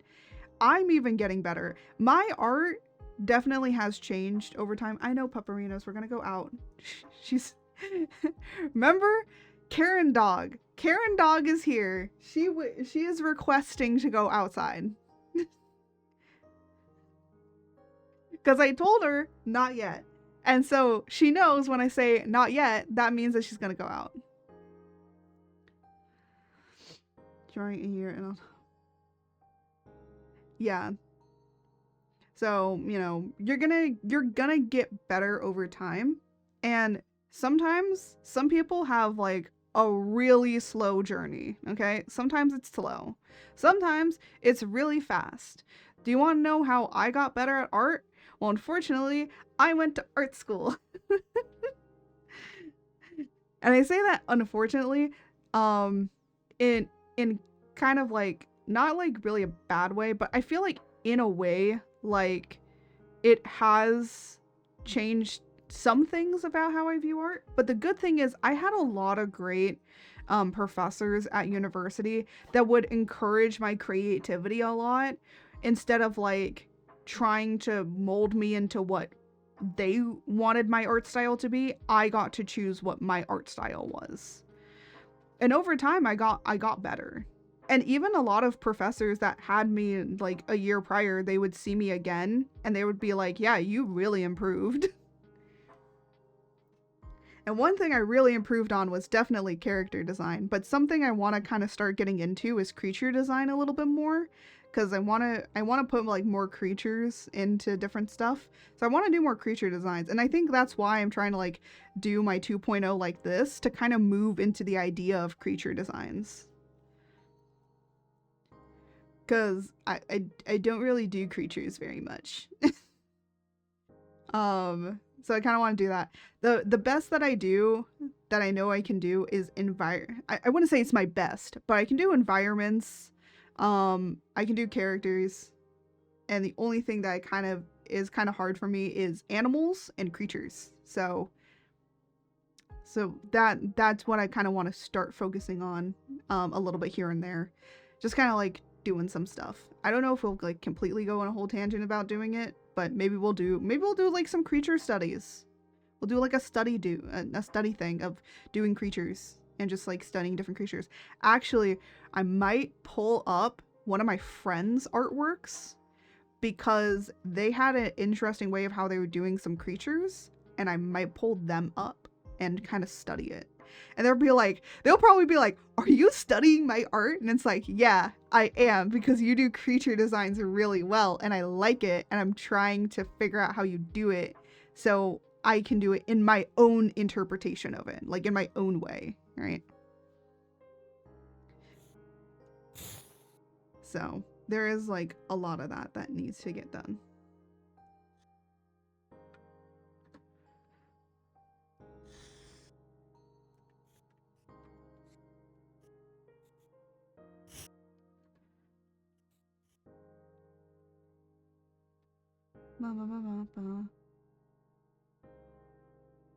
I'm even getting better. My art definitely has changed over time. I know, Pupperinos, we're gonna go out. She's remember Karen Dog. Karen Dog is here. She is requesting to go outside. Because I told her not yet. And so she knows when I say not yet, that means that she's gonna go out. Drawing a year and yeah. So, you know, you're gonna get better over time. And sometimes some people have like a really slow journey, okay? Sometimes it's slow. Sometimes it's really fast. Do you want to know how I got better at art? Well, unfortunately, I went to art school. And I say that unfortunately, in kind of like, not like really a bad way, but I feel like in a way, like it has changed some things about how I view art. But the good thing is I had a lot of great professors at university that would encourage my creativity a lot instead of like trying to mold me into what they wanted my art style to be. I got to choose what my art style was. And over time I got better. And even a lot of professors that had me like a year prior, they would see me again and they would be like, yeah, you really improved. And one thing I really improved on was definitely character design, but something I want to kind of start getting into is creature design a little bit more, because I want to put like more creatures into different stuff. So I want to do more creature designs, and I think that's why I'm trying to like do my 2.0 like this, to kind of move into the idea of creature designs. Because I don't really do creatures very much. So I kind of want to do that. The best that I do, that I know I can do, is I wouldn't say it's my best, but I can do environments. I can do characters. And the only thing that is kind of hard for me is animals and creatures. So that's what I kind of want to start focusing on a little bit here and there. Just kind of like doing some stuff. I don't know if we'll like completely go on a whole tangent about doing it, but maybe we'll do like some creature studies. We'll do like a study thing of doing creatures and just like studying different creatures. Actually, I might pull up one of my friends' artworks because they had an interesting way of how they were doing some creatures, and I might pull them up and kind of study it. And they'll probably be like, are you studying my art? And it's like, yeah, I am, because you do creature designs really well and I like it, and I'm trying to figure out how you do it so I can do it in my own interpretation of it, like in my own way, right? So there is like a lot of that needs to get done.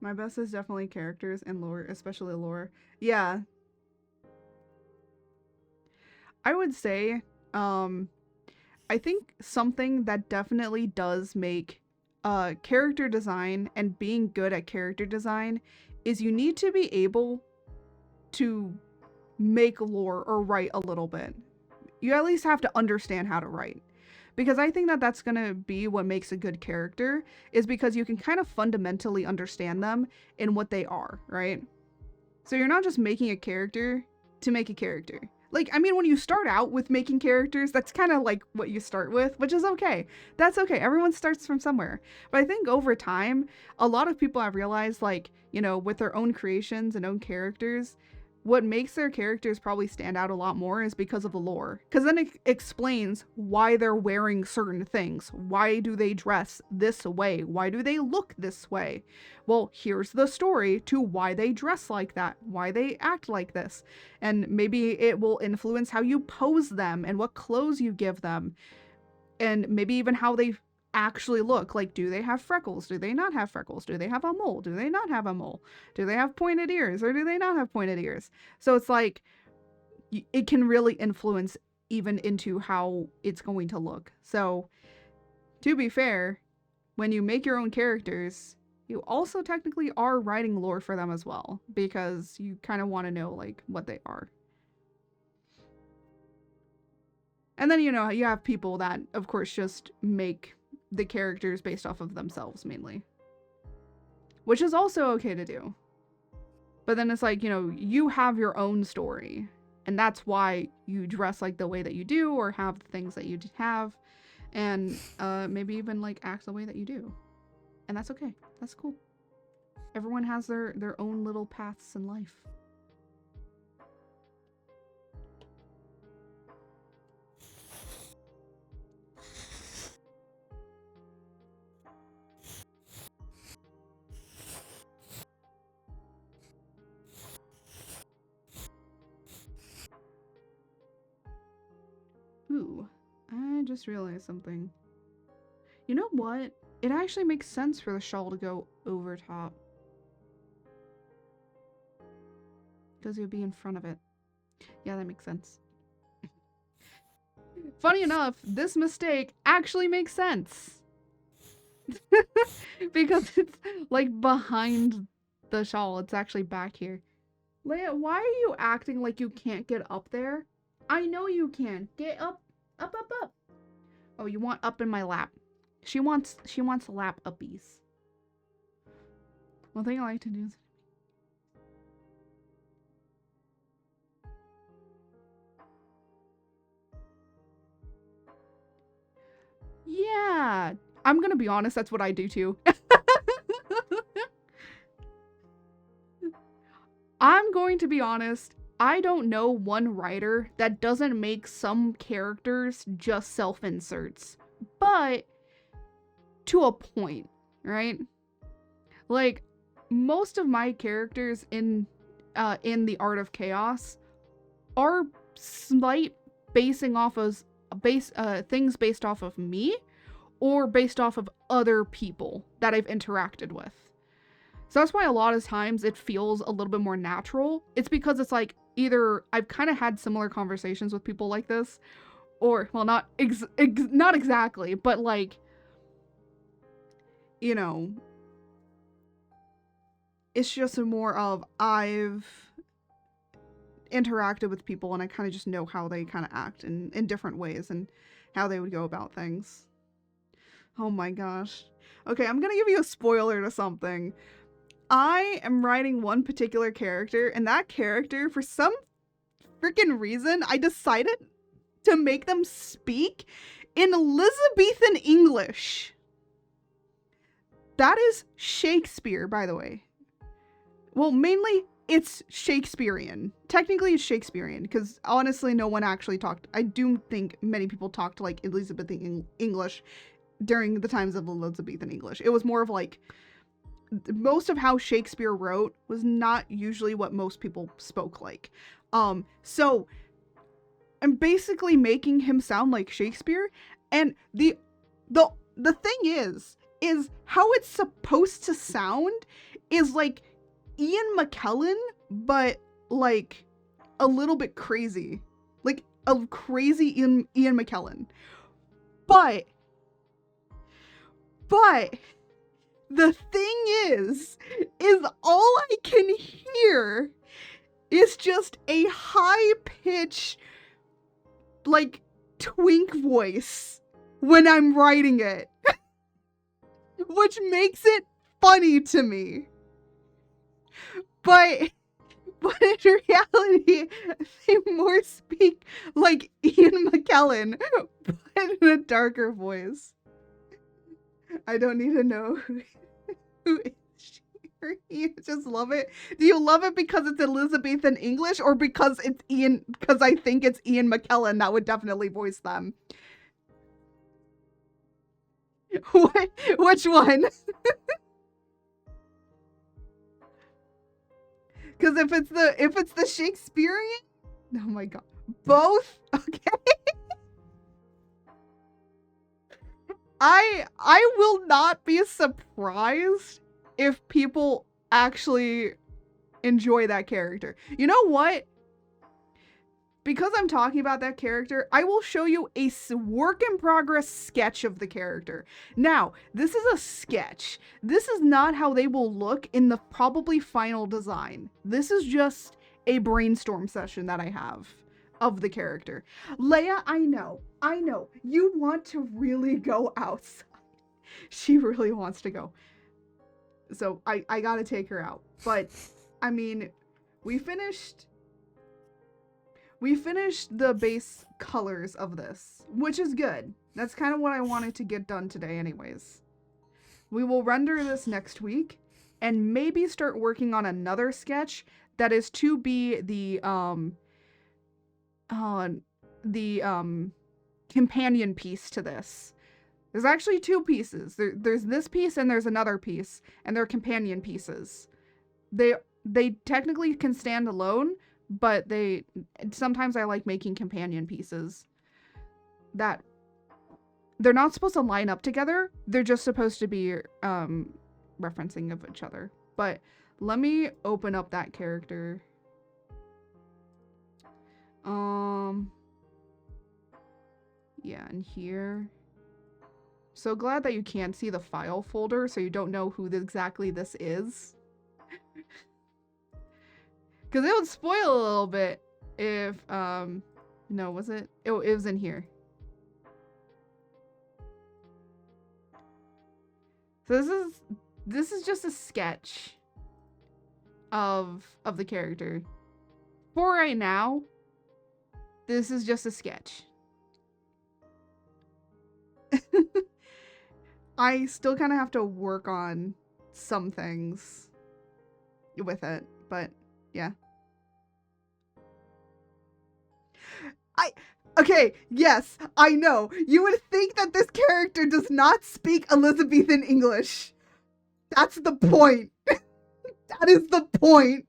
My best is definitely characters and lore, especially lore. Yeah. I would say, I think something that definitely does make character design and being good at character design is you need to be able to make lore or write a little bit. You at least have to understand how to write. Because I think that that's going to be what makes a good character, is because you can kind of fundamentally understand them in what they are, right? So you're not just making a character to make a character. Like, I mean, when you start out with making characters, that's kind of like what you start with, which is okay. That's okay. Everyone starts from somewhere. But I think over time, a lot of people have realized, like, you know, with their own creations and own characters, what makes their characters probably stand out a lot more is because of the lore. Because then it explains why they're wearing certain things. Why do they dress this way? Why do they look this way? Well, here's the story to why they dress like that, why they act like this. And maybe it will influence how you pose them and what clothes you give them. And maybe even how they actually look. Like, do they have freckles? Do they not have freckles? Do they have a mole? Do they not have a mole? Do they have pointed ears or do they not have pointed ears? So it's like, it can really influence even into how it's going to look. So to be fair, when you make your own characters, you also technically are writing lore for them as well, because you kind of want to know like what they are. And then, you know, you have people that of course just make the characters based off of themselves mainly, which is also okay to do. But then it's like, you know, you have your own story, and that's why you dress like the way that you do, or have the things that you have, and maybe even like act the way that you do. And that's okay. That's cool. Everyone has their own little paths in life. Ooh, I just realized something. You know what? It actually makes sense for the shawl to go over top, because it would be in front of it. Yeah, that makes sense. Funny enough, this mistake actually makes sense. Because it's like behind the shawl. It's actually back here. Leia, why are you acting like you can't get up there? I know you can. Get up. Up, up, up. Oh, you want up in my lap. She wants lap uppies. One thing I like to do is... Yeah. I'm gonna be honest, that's what I do too. I'm going to be honest. I don't know one writer that doesn't make some characters just self-inserts. But to a point, right? Like, most of my characters in the Art of Chaos are slight basing off of things based off of me, or based off of other people that I've interacted with. So that's why a lot of times it feels a little bit more natural. It's because it's like, either I've kind of had similar conversations with people like this, or, well, not exactly, but like, you know, it's just more of, I've interacted with people and I kind of just know how they kind of act in different ways and how they would go about things. Oh my gosh. Okay, I'm gonna give you a spoiler to something. I am writing one particular character, and that character, for some freaking reason, I decided to make them speak in Elizabethan English. That is Shakespeare, by the way. Well, mainly it's Shakespearean. Technically it's Shakespearean, because honestly no one actually talked. I do think many people talked like Elizabethan English during the times of Elizabethan English. It was more of like, most of how Shakespeare wrote was not usually what most people spoke like. So I'm basically making him sound like Shakespeare, and the thing is how it's supposed to sound is like Ian McKellen, but like a little bit crazy. Like a crazy Ian McKellen. But the thing is all I can hear is just a high pitch, like, twink voice when I'm writing it. Which makes it funny to me. But in reality, they more speak like Ian McKellen, but in a darker voice. I don't need to know who is she or he. Just love it. Do you love it because it's Elizabethan English, or because it's Ian? Because I think it's Ian McKellen that would definitely voice them. Which one? Because if it's the Shakespearean, oh my god, both. Okay. I will not be surprised if people actually enjoy that character. You know what? Because I'm talking about that character, I will show you a work in progress sketch of the character. Now, this is a sketch. This is not how they will look in the probably final design. This is just a brainstorm session that I have of the character. Leia, I know. You want to really go outside. She really wants to go. So I gotta take her out. But, I mean, we finished the base colors of this, which is good. That's kind of what I wanted to get done today anyways. We will render this next week and maybe start working on another sketch that is to be the companion piece to this. There's actually two pieces. There's this piece and there's another piece, and they're companion pieces. They technically can stand alone, but sometimes I like making companion pieces that they're not supposed to line up together. They're just supposed to be referencing of each other. But let me open up that character. Yeah, and here. So glad that you can't see the file folder, so you don't know who exactly this is. Because it would spoil a little bit if, no, was it? It was in here. So this is just a sketch of the character. For right now, this is just a sketch. I still kind of have to work on some things with it, but yeah. Okay, yes, I know. You would think that this character does not speak Elizabethan English. That's the point. That is the point.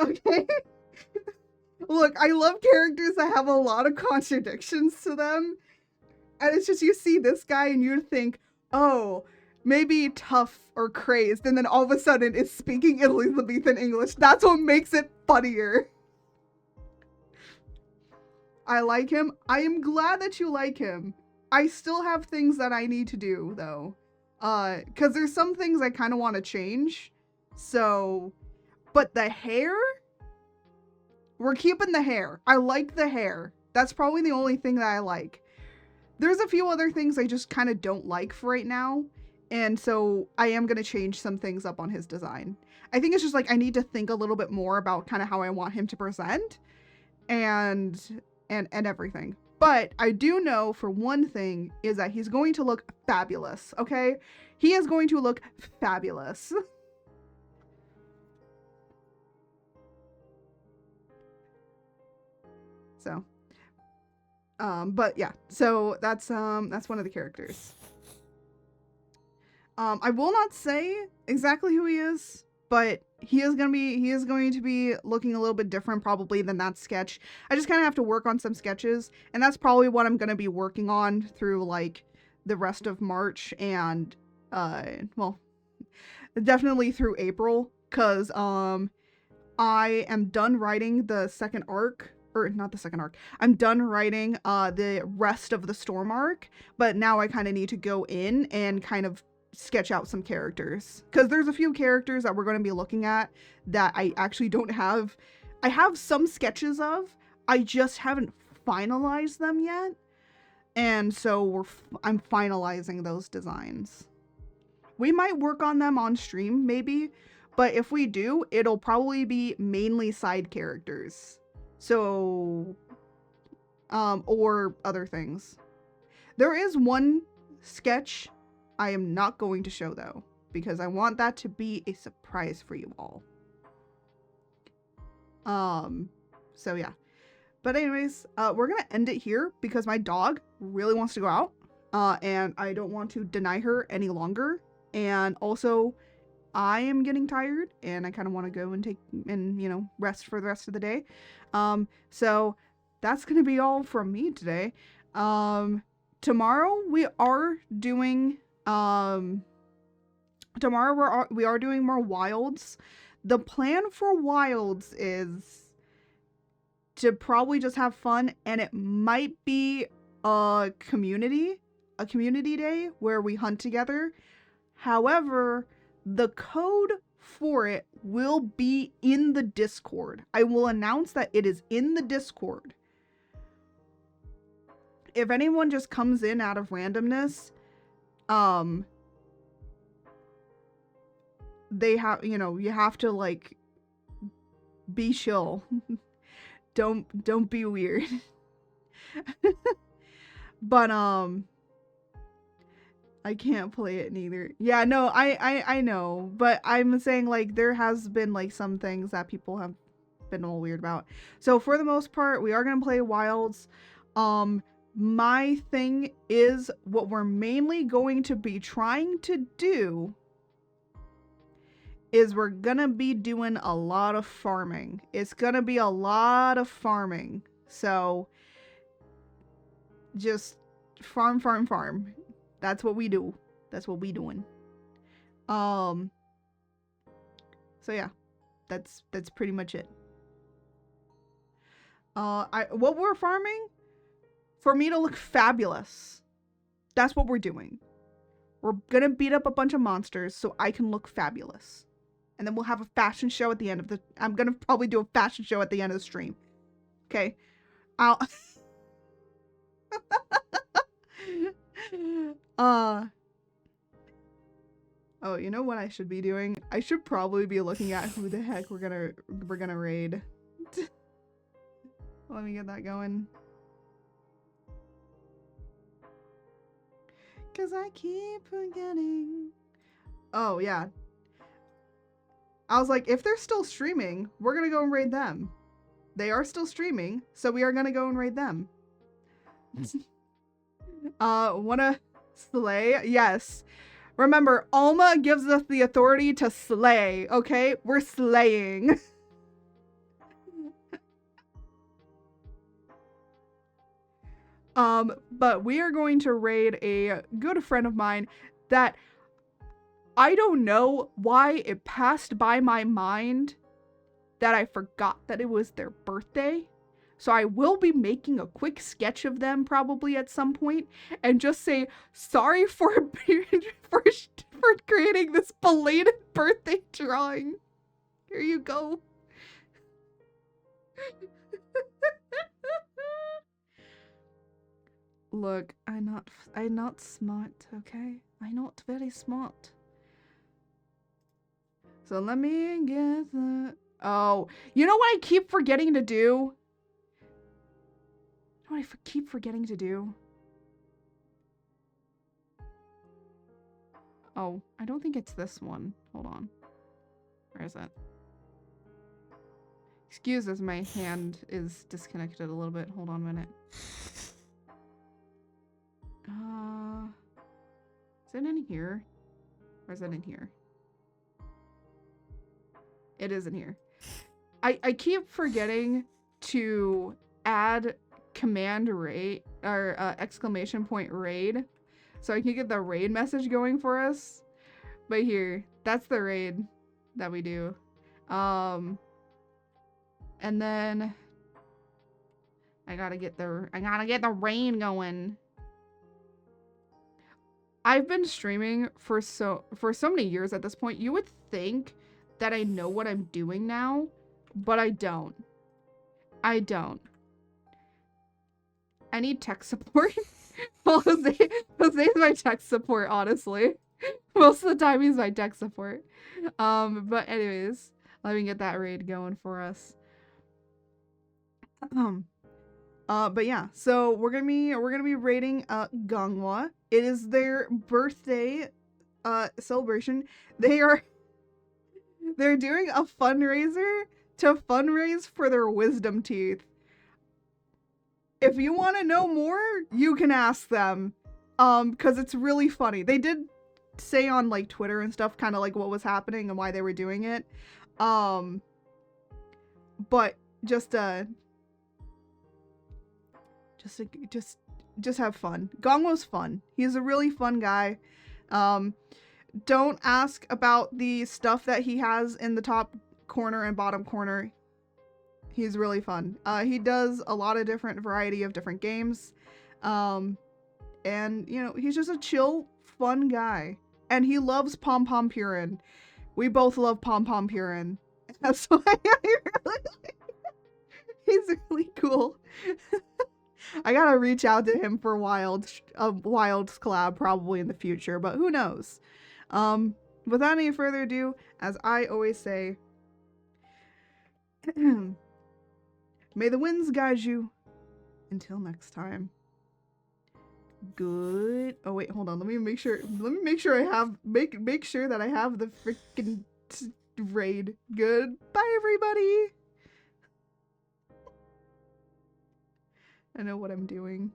Okay. Look, I love characters that have a lot of contradictions to them. And it's just, you see this guy and you think, oh, maybe tough or crazed, and then all of a sudden it's speaking Elizabethan English. That's what makes it funnier. I like him. I am glad that you like him. I still have things that I need to do, though. Because there's some things I kind of want to change. So, but the hair? We're keeping the hair. I like the hair. That's probably the only thing that I like. There's a few other things I just kind of don't like for right now. And so I am going to change some things up on his design. I think it's just like I need to think a little bit more about kind of how I want him to present and everything. But I do know for one thing is that he's going to look fabulous, okay? He is going to look fabulous. So, but yeah, so that's one of the characters. I will not say exactly who he is, but he is going to be looking a little bit different probably than that sketch. I just kind of have to work on some sketches, and that's probably what I'm going to be working on through like the rest of March and well, definitely through April, cuz I am done writing the second arc. Or not the second arc. I'm done writing the rest of the Storm arc, but now I kind of need to go in and kind of sketch out some characters, because there's a few characters that we're going to be looking at that I actually don't have. I have some sketches of, I just haven't finalized them yet, and so I'm finalizing those designs. We might work on them on stream maybe, but if we do, it'll probably be mainly side characters, so or other things. There is one sketch I am not going to show though, because I want that to be a surprise for you all. So yeah. But anyways, we're gonna end it here because my dog really wants to go out, and I don't want to deny her any longer. And also, I am getting tired, and I kind of want to go and you know, rest for the rest of the day. So that's gonna be all from me today. Tomorrow we are doing we are doing more wilds. The plan for wilds is to probably just have fun, and it might be a community day where we hunt together. However, the code for it will be in the Discord. I will announce that it is in the Discord. If anyone just comes in out of randomness, they have, you know, you have to like be chill. Don't be weird. But I can't play it neither. Yeah, no, I know, but I'm saying like there has been like some things that people have been all weird about. So for the most part, we are gonna play wilds. My thing is, what we're mainly going to be trying to do is we're gonna be doing a lot of farming. It's gonna be a lot of farming. So just farm. That's what we do. That's what we doing. So yeah, that's pretty much it. What we're farming, for me to look fabulous. That's what we're doing. We're gonna beat up a bunch of monsters so I can look fabulous. And then we'll have a fashion show at the end of the... I'm gonna probably do a fashion show at the end of the stream. Okay? I'll... Oh, you know what I should be doing? I should probably be looking at who the heck we're gonna raid. Let me get that going. 'Cause I keep forgetting. Oh, yeah. I was like, if they're still streaming, we're gonna go and raid them. They are still streaming, so we are gonna go and raid them. Wanna slay? Yes. Remember, Alma gives us the authority to slay, okay? We're slaying. But we are going to raid a good friend of mine that I don't know why it passed by my mind that I forgot that it was their birthday. So I will be making a quick sketch of them probably at some point and just say sorry for creating this belated birthday drawing. Here you go. Look, I'm not smart, okay? I'm not very smart. So let me get the... Oh, you know what I keep forgetting to do? You know what I keep forgetting to do? Oh, I don't think it's this one. Hold on. Where is it? Excuse as my hand is disconnected a little bit. Hold on a minute. Is it in here? Or is it in here? It is in here. I keep forgetting to add command raid or exclamation point raid so I can get the raid message going for us. But here, that's the raid that we do. And then I gotta get the raid going. I've been streaming for so many years at this point. You would think that I know what I'm doing now, but I don't. I don't. I need tech support. Well, Jose's my tech support, honestly. Most of the time he's my tech support. But anyways, let me get that raid going for us. But yeah, so we're gonna be raiding Gangwa. It is their birthday celebration. They're doing a fundraiser to fundraise for their wisdom teeth. If you want to know more, you can ask them. Because it's really funny. They did say on like Twitter and stuff kind of like what was happening and why they were doing it. But just have fun. Gongwo's fun. He's a really fun guy. Don't ask about the stuff that he has in the top corner and bottom corner. He's really fun. He does a lot of different variety of different games. And you know, he's just a chill, fun guy. And he loves Pom Pom Purin. We both love Pom Pom Purin. That's why he's really cool. I gotta reach out to him for a Wilds collab probably in the future, but who knows? Without any further ado, as I always say, may the winds guide you. Until next time. Good. Oh wait, hold on. Let me make sure I have make sure that I have the freaking raid. Goodbye, everybody. I know what I'm doing.